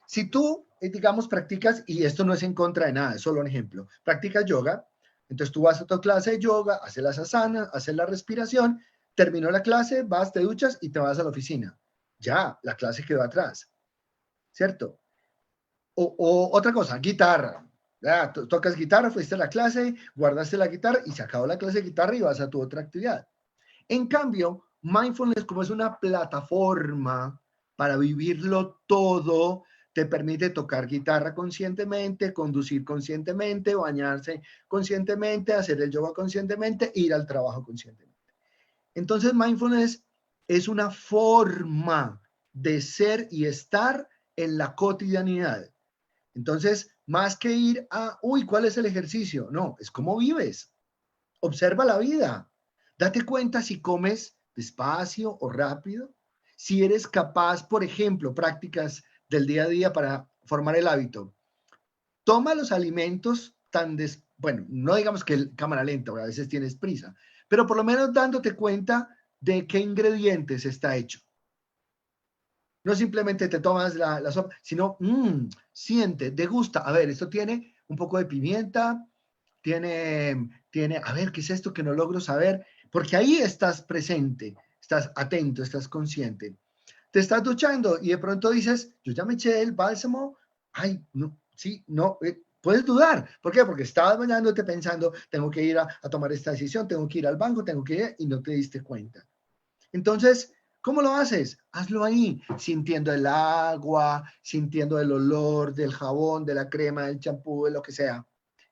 Speaker 2: Si tú, digamos, practicas, y esto no es en contra de nada, es solo un ejemplo, practicas yoga, entonces tú vas a tu clase de yoga, haces las asanas, haces la respiración, terminó la clase, vas, te duchas y te vas a la oficina. Ya, la clase quedó atrás, ¿cierto? O otra cosa, guitarra. Ya, tocas guitarra, fuiste a la clase, guardaste la guitarra y se acabó la clase de guitarra y vas a tu otra actividad. En cambio, mindfulness, como es una plataforma para vivirlo todo, te permite tocar guitarra conscientemente, conducir conscientemente, bañarse conscientemente, hacer el yoga conscientemente, ir al trabajo conscientemente. Entonces, mindfulness es una forma de ser y estar en la cotidianidad. Entonces, más que ir a, uy, ¿cuál es el ejercicio? No, es cómo vives. Observa la vida. Date cuenta si comes despacio o rápido. Si eres capaz, por ejemplo, prácticas del día a día para formar el hábito. Toma los alimentos bueno, no digamos que el cámara lenta, a veces tienes prisa, pero por lo menos dándote cuenta de qué ingredientes está hecho. No simplemente te tomas la sopa, sino siente, degusta. A ver, esto tiene un poco de pimienta, a ver, ¿qué es esto que no logro saber? Porque ahí estás presente, estás atento, estás consciente. Te estás duchando y de pronto dices, yo ya me eché el bálsamo, ay, no, sí, no, puedes dudar. ¿Por qué? Porque estabas bañándote pensando, tengo que ir a tomar esta decisión, tengo que ir al banco, tengo que ir, y no te diste cuenta. Entonces, ¿cómo lo haces? Hazlo ahí, sintiendo el agua, sintiendo el olor del jabón, de la crema, del champú, de lo que sea.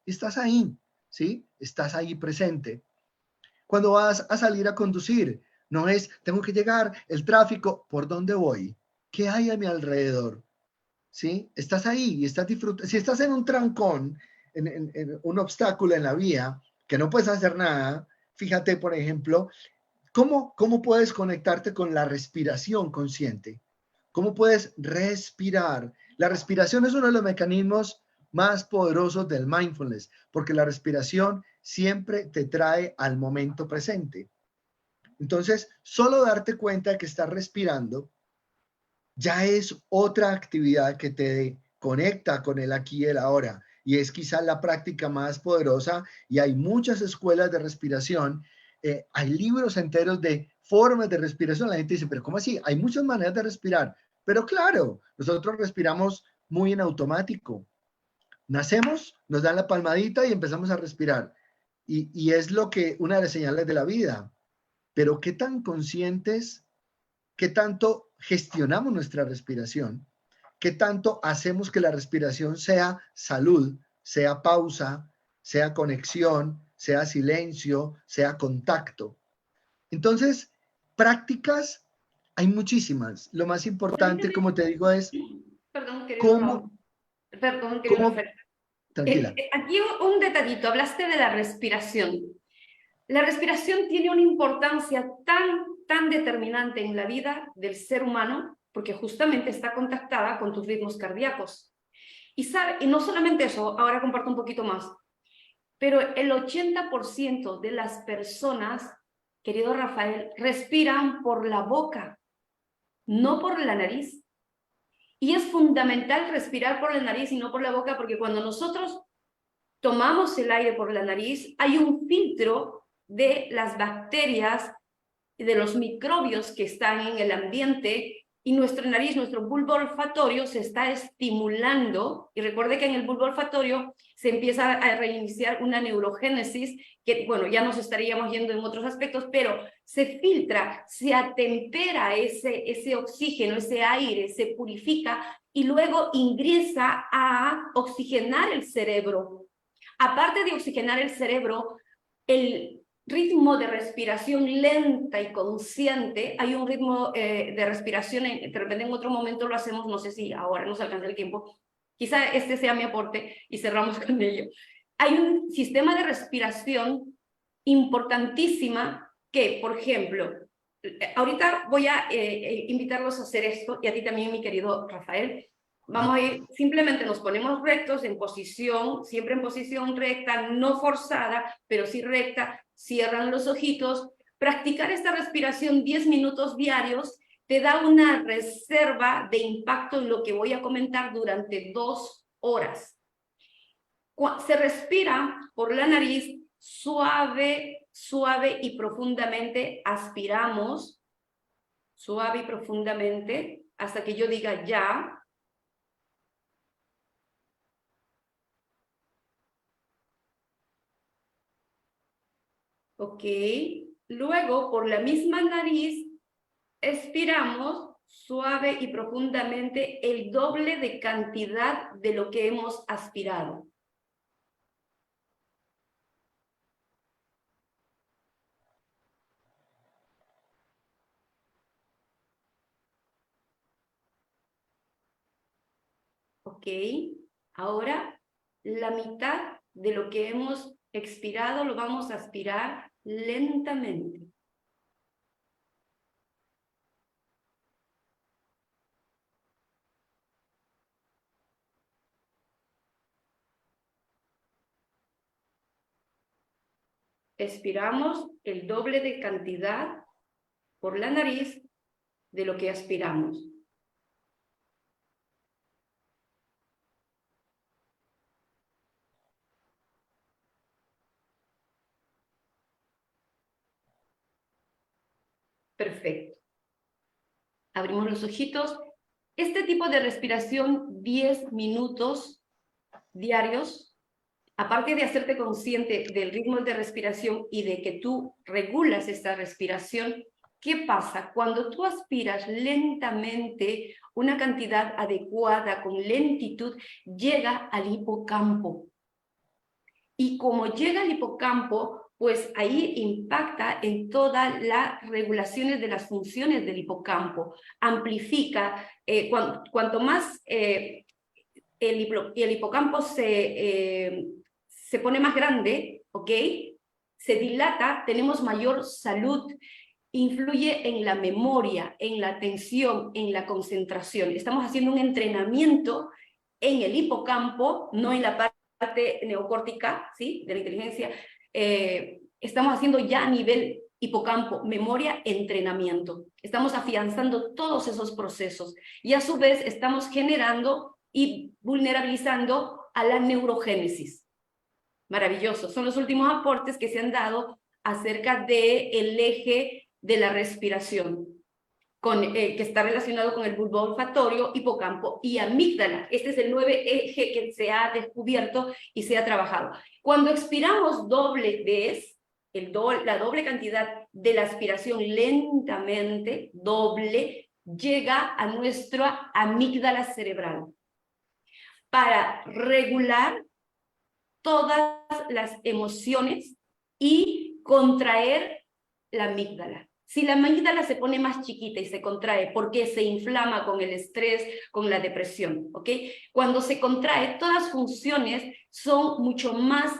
Speaker 2: Estás ahí, ¿sí? Estás ahí presente. Cuando vas a salir a conducir, no es, tengo que llegar, el tráfico, ¿por dónde voy? ¿Qué hay a mi alrededor? ¿Sí? Estás ahí y estás disfrutando. Si estás en un trancón, en un obstáculo en la vía, que no puedes hacer nada, fíjate, por ejemplo, ¿cómo puedes conectarte con la respiración consciente? ¿Cómo puedes respirar? La respiración es uno de los mecanismos más poderosos del mindfulness, porque la respiración siempre te trae al momento presente. Entonces, solo darte cuenta de que estás respirando ya es otra actividad que te conecta con el aquí y el ahora. Y es quizás la práctica más poderosa y hay muchas escuelas de respiración, hay libros enteros de formas de respiración. La gente dice, pero ¿cómo así? Hay muchas maneras de respirar. Pero claro, nosotros respiramos muy en automático. Nacemos, nos dan la palmadita y empezamos a respirar. Y es lo que una de las señales de la vida. Pero ¿qué tan conscientes, qué tanto gestionamos nuestra respiración? ¿Qué tanto hacemos que la respiración sea salud, sea pausa, sea conexión, sea silencio, sea contacto? Entonces, prácticas hay muchísimas. Lo más importante,
Speaker 1: Permíteme,
Speaker 2: como te digo, es
Speaker 1: perdón, querido Raúl,
Speaker 2: cómo,
Speaker 1: perdón, querido
Speaker 2: cómo,
Speaker 1: Rafael.
Speaker 2: tranquila.
Speaker 1: Aquí un detallito, hablaste de la respiración. La respiración tiene una importancia tan determinante en la vida del ser humano, porque justamente está contactada con tus ritmos cardíacos. Y no solamente eso, ahora comparto un poquito más, pero el 80% de las personas, querido Rafael, respiran por la boca, no por la nariz. Y es fundamental respirar por la nariz y no por la boca, porque cuando nosotros tomamos el aire por la nariz, hay un filtro de las bacterias y de los microbios que están en el ambiente y nuestra nariz, nuestro bulbo olfatorio se está estimulando. Y recuerde que en el bulbo olfatorio se empieza a reiniciar una neurogénesis que, bueno, ya nos estaríamos yendo en otros aspectos, pero se filtra, se atempera ese oxígeno, ese aire, se purifica y luego ingresa a oxigenar el cerebro. Aparte de oxigenar el cerebro, el ritmo de respiración lenta y consciente, hay un ritmo de respiración, de repente en otro momento lo hacemos, no sé si ahora nos alcanza el tiempo, quizá este sea mi aporte y cerramos con ello. Hay un sistema de respiración importantísima que, por ejemplo, ahorita voy a invitarlos a hacer esto y a ti también, mi querido Rafael. Vamos a ir, simplemente nos ponemos rectos en posición, siempre en posición recta, no forzada, pero sí recta, cierran los ojitos. Practicar esta respiración 10 minutos diarios te da una reserva de impacto en lo que voy a comentar durante 2 horas. Se respira por la nariz suave, suave y profundamente. Aspiramos suave y profundamente hasta que yo diga ya. Ok. Luego, por la misma nariz, expiramos suave y profundamente el doble de cantidad de lo que hemos aspirado. Ok. Ahora, la mitad de lo que hemos expirado lo vamos a aspirar lentamente. Expiramos el doble de cantidad por la nariz de lo que aspiramos. Perfecto. Abrimos los ojitos. Este tipo de respiración, 10 minutos diarios, aparte de hacerte consciente del ritmo de respiración y de que tú regulas esta respiración, ¿qué pasa? Cuando tú aspiras lentamente, una cantidad adecuada, con lentitud, llega al hipocampo. Y como llega al hipocampo, pues ahí impacta en todas las regulaciones de las funciones del hipocampo, amplifica, cuanto más el hipocampo se pone más grande, ¿ok? Se dilata, tenemos mayor salud, influye en la memoria, en la atención, en la concentración. Estamos haciendo un entrenamiento en el hipocampo, no en la parte neocórtica, ¿sí? De la inteligencia. Estamos haciendo ya a nivel hipocampo, memoria, entrenamiento. Estamos afianzando todos esos procesos y a su vez estamos generando y vulnerabilizando a la neurogénesis. Maravilloso. Son los últimos aportes que se han dado acerca del eje de la respiración, que está relacionado con el bulbo olfatorio, hipocampo y amígdala. Este es el 9 eje que se ha descubierto y se ha trabajado. Cuando expiramos doble vez, la doble cantidad de la aspiración lentamente, doble, llega a nuestra amígdala cerebral para regular todas las emociones y contraer la amígdala. Si la amígdala se pone más chiquita y se contrae porque se inflama con el estrés, con la depresión, ¿ok? Cuando se contrae, todas funciones son mucho más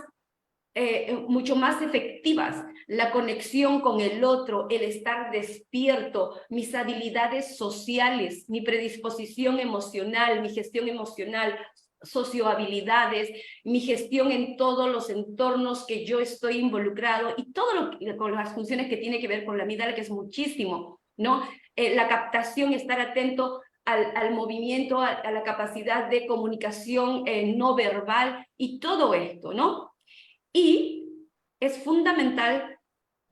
Speaker 1: efectivas. La conexión con el otro, el estar despierto, mis habilidades sociales, mi predisposición emocional, mi gestión emocional, sociohabilidades, mi gestión en todos los entornos que yo estoy involucrado y todo con las funciones que tiene que ver con la amígdala, que es muchísimo, ¿no? La captación, estar atento al movimiento, a la capacidad de comunicación no verbal y todo esto, ¿no? Y es fundamental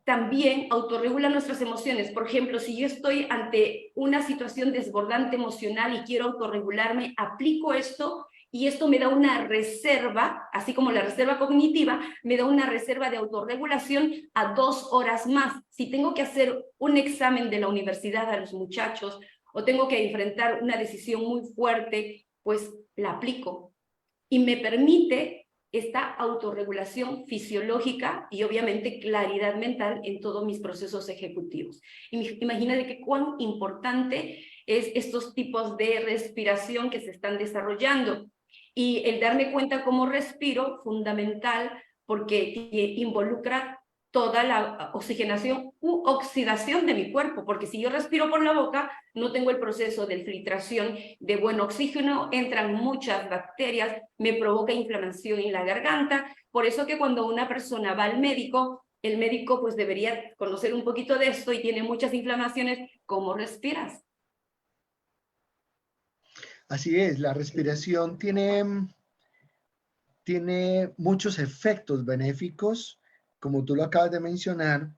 Speaker 1: también autorregular nuestras emociones. Por ejemplo, si yo estoy ante una situación desbordante emocional y quiero autorregularme, aplico esto y esto me da una reserva, así como la reserva cognitiva, me da una reserva de autorregulación a 2 horas más. Si tengo que hacer un examen de la universidad a los muchachos o tengo que enfrentar una decisión muy fuerte, pues la aplico y me permite esta autorregulación fisiológica y obviamente claridad mental en todos mis procesos ejecutivos. Imagínate que cuán importante es estos tipos de respiración que se están desarrollando. Y el darme cuenta cómo respiro, fundamental, porque involucra toda la oxigenación u oxidación de mi cuerpo, porque si yo respiro por la boca, no tengo el proceso de filtración de buen oxígeno, entran muchas bacterias, me provoca inflamación en la garganta. Por eso que cuando una persona va al médico, el médico pues debería conocer un poquito de esto y tiene muchas inflamaciones. ¿Cómo respiras?
Speaker 2: Así es, la respiración tiene muchos efectos benéficos, como tú lo acabas de mencionar,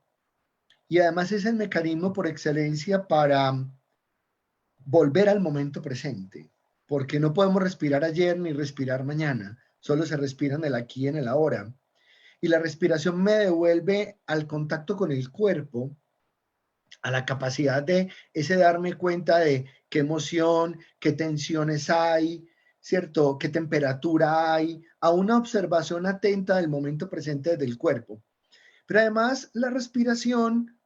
Speaker 2: y además es el mecanismo por excelencia para volver al momento presente, porque no podemos respirar ayer ni respirar mañana, solo se respira en el aquí y en el ahora. Y la respiración me devuelve al contacto con el cuerpo, a la capacidad de ese darme cuenta de qué emoción, qué tensiones hay, ¿cierto? ¿Qué temperatura hay? A una observación atenta del momento presente del cuerpo. Pero además la respiración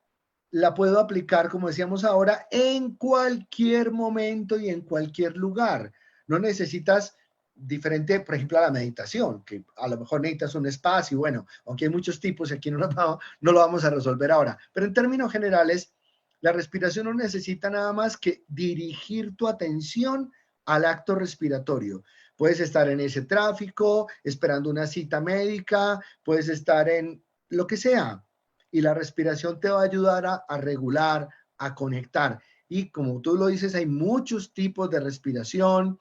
Speaker 2: la puedo aplicar, como decíamos ahora, en cualquier momento y en cualquier lugar. No necesitas diferente, por ejemplo, a la meditación, que a lo mejor necesitas un espacio, bueno, aunque hay muchos tipos y aquí no lo vamos a resolver ahora. Pero en términos generales, la respiración no necesita nada más que dirigir tu atención al acto respiratorio. Puedes estar en ese tráfico, esperando una cita médica, puedes estar en lo que sea, y la respiración te va a ayudar a regular, a conectar. Y como tú lo dices, hay muchos tipos de respiración,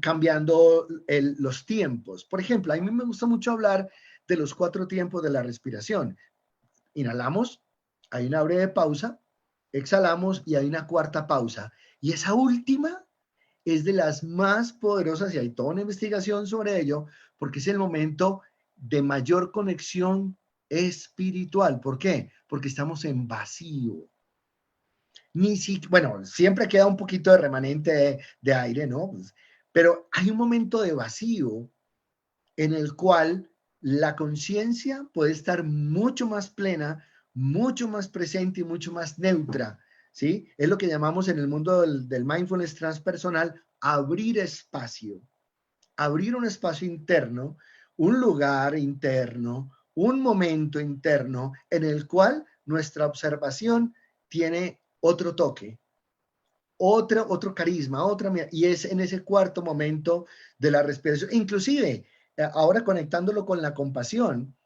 Speaker 2: cambiando los tiempos. Por ejemplo, a mí me gusta mucho hablar de los 4 tiempos de la respiración. Inhalamos, hay una breve pausa, exhalamos y hay una cuarta pausa. Y esa última es de las más poderosas y hay toda una investigación sobre ello, porque es el momento de mayor conexión espiritual. ¿Por qué? Porque estamos en vacío. Bueno, siempre queda un poquito de remanente de aire, ¿no? Pero hay un momento de vacío en el cual la conciencia puede estar mucho más plena, mucho más presente y mucho más neutra, ¿sí? Es lo que llamamos en el mundo del mindfulness transpersonal abrir espacio, abrir un espacio interno, un lugar interno, un momento interno en el cual nuestra observación tiene otro toque, otro carisma, y es en ese cuarto momento de la respiración. Inclusive, ahora conectándolo con la compasión,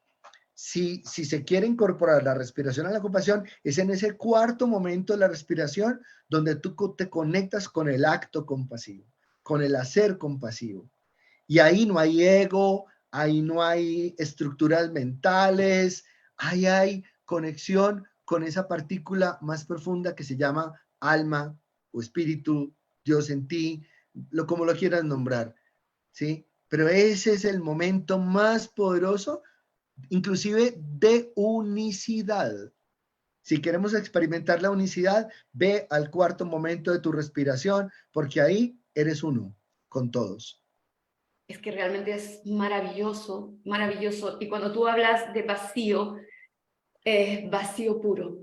Speaker 2: si se quiere incorporar la respiración a la compasión, es en ese cuarto momento de la respiración donde tú te conectas con el acto compasivo, con el hacer compasivo. Y ahí no hay ego, ahí no hay estructuras mentales, ahí hay conexión con esa partícula más profunda que se llama alma o espíritu, Dios en ti, como lo quieras nombrar, ¿sí? Pero ese es el momento más poderoso, inclusive de unicidad. Si queremos experimentar la unicidad, ve al cuarto momento de tu respiración, porque ahí eres uno con todos.
Speaker 1: Es que realmente es maravilloso, maravilloso. Y cuando tú hablas de vacío, es vacío puro,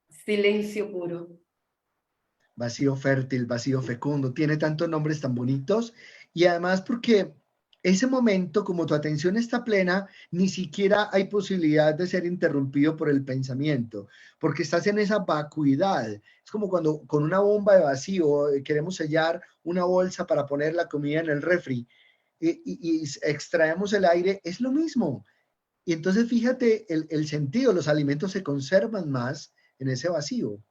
Speaker 1: silencio puro.
Speaker 2: Vacío fértil, vacío fecundo, tiene tantos nombres tan bonitos y además porque ese momento, como tu atención está plena, ni siquiera hay posibilidad de ser interrumpido por el pensamiento, porque estás en esa vacuidad. Es como cuando con una bomba de vacío queremos sellar una bolsa para poner la comida en el refri y extraemos el aire, es lo mismo. Y entonces fíjate el sentido, los alimentos se conservan más en ese vacío.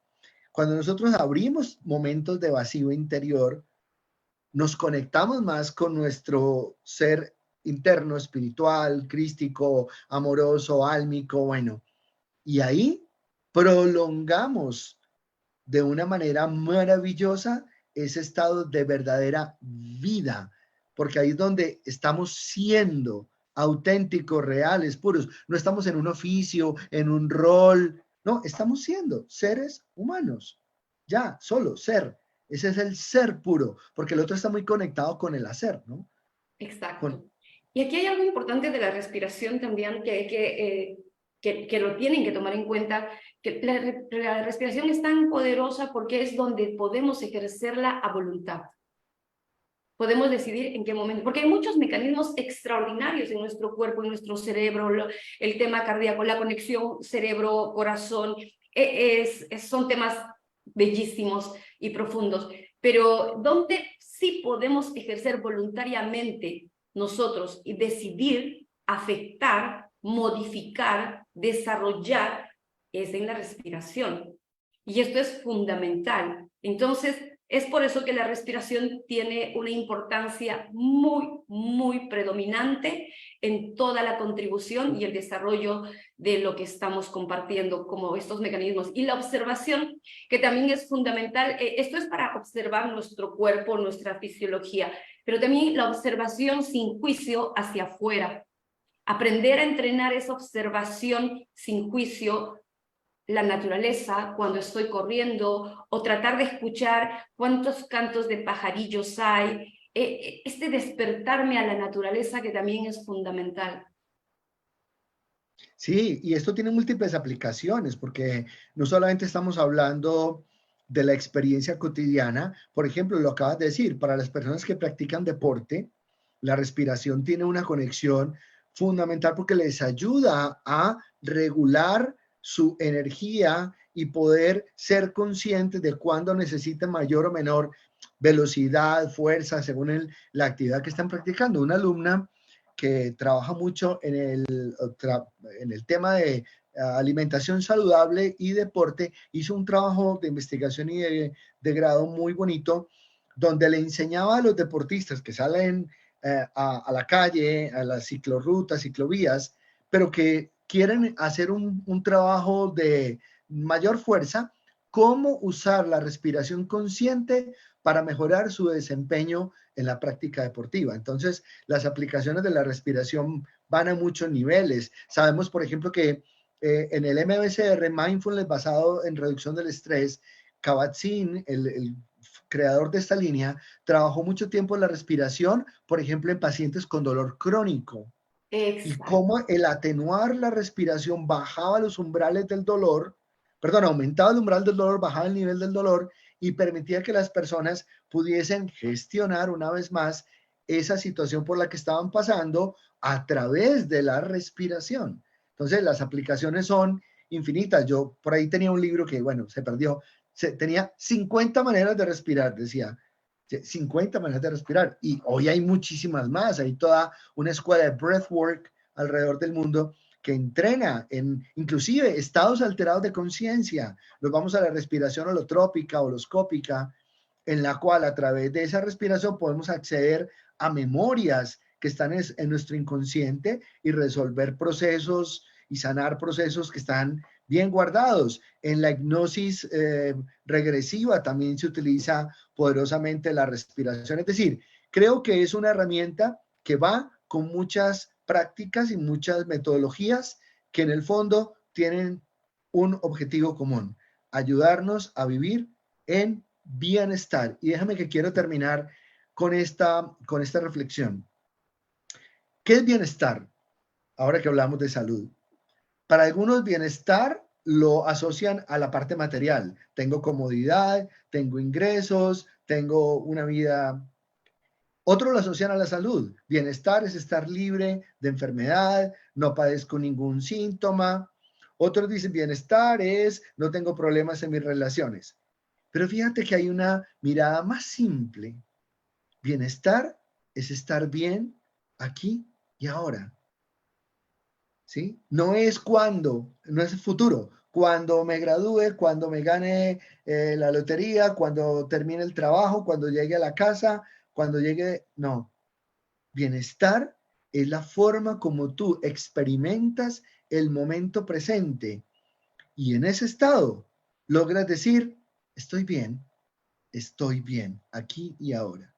Speaker 2: Cuando nosotros abrimos momentos de vacío interior, nos conectamos más con nuestro ser interno, espiritual, crístico, amoroso, álmico, bueno, y ahí prolongamos de una manera maravillosa ese estado de verdadera vida, porque ahí es donde estamos siendo auténticos, reales, puros. No estamos en un oficio, en un rol, no, estamos siendo seres humanos. Ya, solo ser. Ese es el ser puro, porque el otro está muy conectado con el hacer, ¿no?
Speaker 1: Exacto.
Speaker 2: Con,
Speaker 1: Y aquí hay algo importante de la respiración también que lo tienen que tomar en cuenta, que la respiración es tan poderosa porque es donde podemos ejercerla a voluntad. Podemos decidir en qué momento, porque hay muchos mecanismos extraordinarios en nuestro cuerpo, en nuestro cerebro, el tema cardíaco, la conexión cerebro-corazón, son temas bellísimos y profundos, pero donde sí podemos ejercer voluntariamente nosotros y decidir afectar, modificar, desarrollar, es en la respiración. Y esto es fundamental. Entonces, es por eso que la respiración tiene una importancia muy, muy predominante en toda la contribución y el desarrollo de lo que estamos compartiendo como estos mecanismos. Y la observación, que también es fundamental, esto es para observar nuestro cuerpo, nuestra fisiología, pero también la observación sin juicio hacia afuera. Aprender a entrenar esa observación sin juicio, la naturaleza cuando estoy corriendo o tratar de escuchar cuántos cantos de pajarillos hay, este despertarme a la naturaleza que también es fundamental.
Speaker 2: sí, y esto tiene múltiples aplicaciones, porque no solamente estamos hablando de la experiencia cotidiana, por ejemplo, lo acabas de decir, para las personas que practican deporte, la respiración tiene una conexión fundamental porque les ayuda a regular su energía y poder ser conscientes de cuándo necesitan mayor o menor velocidad, fuerza, según la actividad que están practicando. Una alumna que trabaja mucho en el tema de alimentación saludable y deporte, hizo un trabajo de investigación y de grado muy bonito, donde le enseñaba a los deportistas que salen a la calle, a las ciclorrutas, ciclovías, pero que quieren hacer un trabajo de mayor fuerza, cómo usar la respiración consciente para mejorar su desempeño en la práctica deportiva. Entonces, las aplicaciones de la respiración van a muchos niveles. Sabemos, por ejemplo, que en el MBCR, Mindfulness basado en reducción del estrés, Kabat-Zinn, el creador de esta línea, trabajó mucho tiempo en la respiración, por ejemplo, en pacientes con dolor crónico, y
Speaker 1: Exacto.
Speaker 2: cómo el atenuar la respiración bajaba los umbrales del dolor, perdón, aumentaba el umbral del dolor, bajaba el nivel del dolor y permitía que las personas pudiesen gestionar una vez más esa situación por la que estaban pasando a través de la respiración. Entonces, las aplicaciones son infinitas. Yo por ahí tenía un libro que, bueno, se perdió. Tenía 50 maneras de respirar, decía. 50 maneras de respirar. Y hoy hay muchísimas más. Hay toda una escuela de breathwork alrededor del mundo que entrena en inclusive estados alterados de conciencia. Nos vamos a la respiración holotrópica, holoscópica, en la cual a través de esa respiración podemos acceder a memorias que están en nuestro inconsciente y resolver procesos y sanar procesos que están bien guardados. En la hipnosis regresiva también se utiliza poderosamente la respiración. Es decir, creo que es una herramienta que va con muchas prácticas y muchas metodologías que en el fondo tienen un objetivo común: ayudarnos a vivir en bienestar. Y déjame que quiero terminar con esta reflexión. ¿Qué es bienestar? Ahora que hablamos de salud. Para algunos, bienestar lo asocian a la parte material. Tengo comodidad, tengo ingresos, tengo una vida. Otros lo asocian a la salud. Bienestar es estar libre de enfermedad, no padezco ningún síntoma. Otros dicen bienestar es no tengo problemas en mis relaciones. Pero fíjate que hay una mirada más simple. Bienestar es estar bien aquí y ahora. ¿Sí? No es cuando, no es el futuro. Cuando me gradúe, cuando me gane la lotería, cuando termine el trabajo, cuando llegue a la casa, cuando llegue, no. Bienestar es la forma como tú experimentas el momento presente y en ese estado logras decir, estoy bien, aquí y ahora.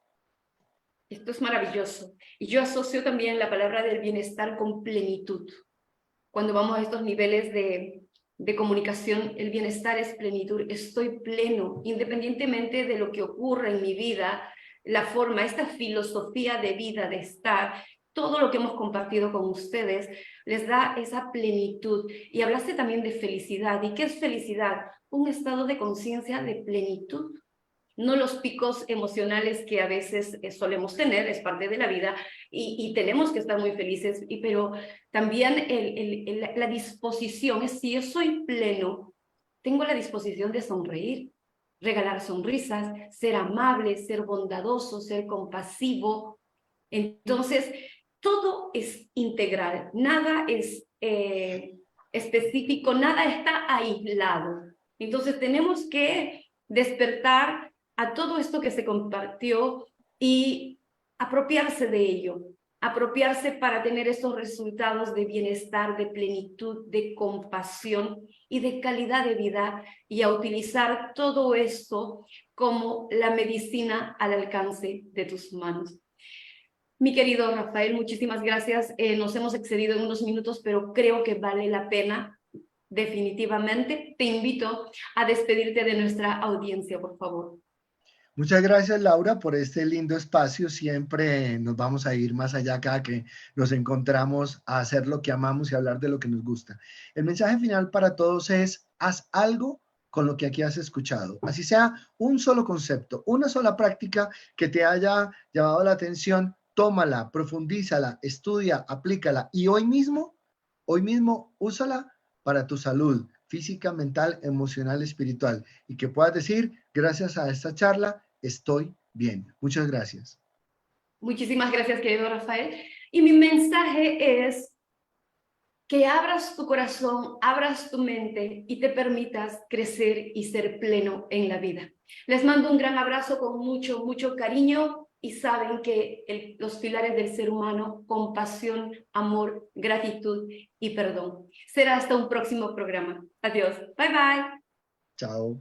Speaker 1: Esto es maravilloso. Y yo asocio también la palabra del bienestar con plenitud. Cuando vamos a estos niveles de comunicación, el bienestar es plenitud. Estoy pleno, independientemente de lo que ocurra en mi vida, la forma, esta filosofía de vida, de estar, todo lo que hemos compartido con ustedes, les da esa plenitud. Y hablaste también de felicidad. ¿Y qué es felicidad? Un estado de conciencia de plenitud. No los picos emocionales que a veces solemos tener, es parte de la vida y tenemos que estar muy felices, pero también la disposición es, si yo soy pleno, tengo la disposición de sonreír, regalar sonrisas, ser amable, ser bondadoso, ser compasivo. Entonces, todo es integral, nada es específico, nada está aislado. Entonces, tenemos que despertar a todo esto que se compartió y apropiarse de ello, apropiarse para tener esos resultados de bienestar, de plenitud, de compasión y de calidad de vida, y a utilizar todo esto como la medicina al alcance de tus manos. Mi querido Rafael, muchísimas gracias. Nos hemos excedido en unos minutos, pero creo que vale la pena. Definitivamente te invito a despedirte de nuestra audiencia, por favor.
Speaker 2: Muchas gracias, Laura, por este lindo espacio. Siempre nos vamos a ir más allá cada que nos encontramos a hacer lo que amamos y hablar de lo que nos gusta. El mensaje final para todos es: haz algo con lo que aquí has escuchado. Así sea un solo concepto, una sola práctica que te haya llamado la atención, tómala, profundízala, estudia, aplícala y hoy mismo úsala para tu salud física, mental, emocional, espiritual, y que puedas decir, gracias a esta charla, estoy bien. Muchas gracias.
Speaker 1: Muchísimas gracias, querido Rafael. Y mi mensaje es que abras tu corazón, abras tu mente y te permitas crecer y ser pleno en la vida. Les mando un gran abrazo con mucho, mucho cariño, y saben que los pilares del ser humano: compasión, amor, gratitud y perdón. Será hasta un próximo programa. Adiós. Bye, bye.
Speaker 2: Chao.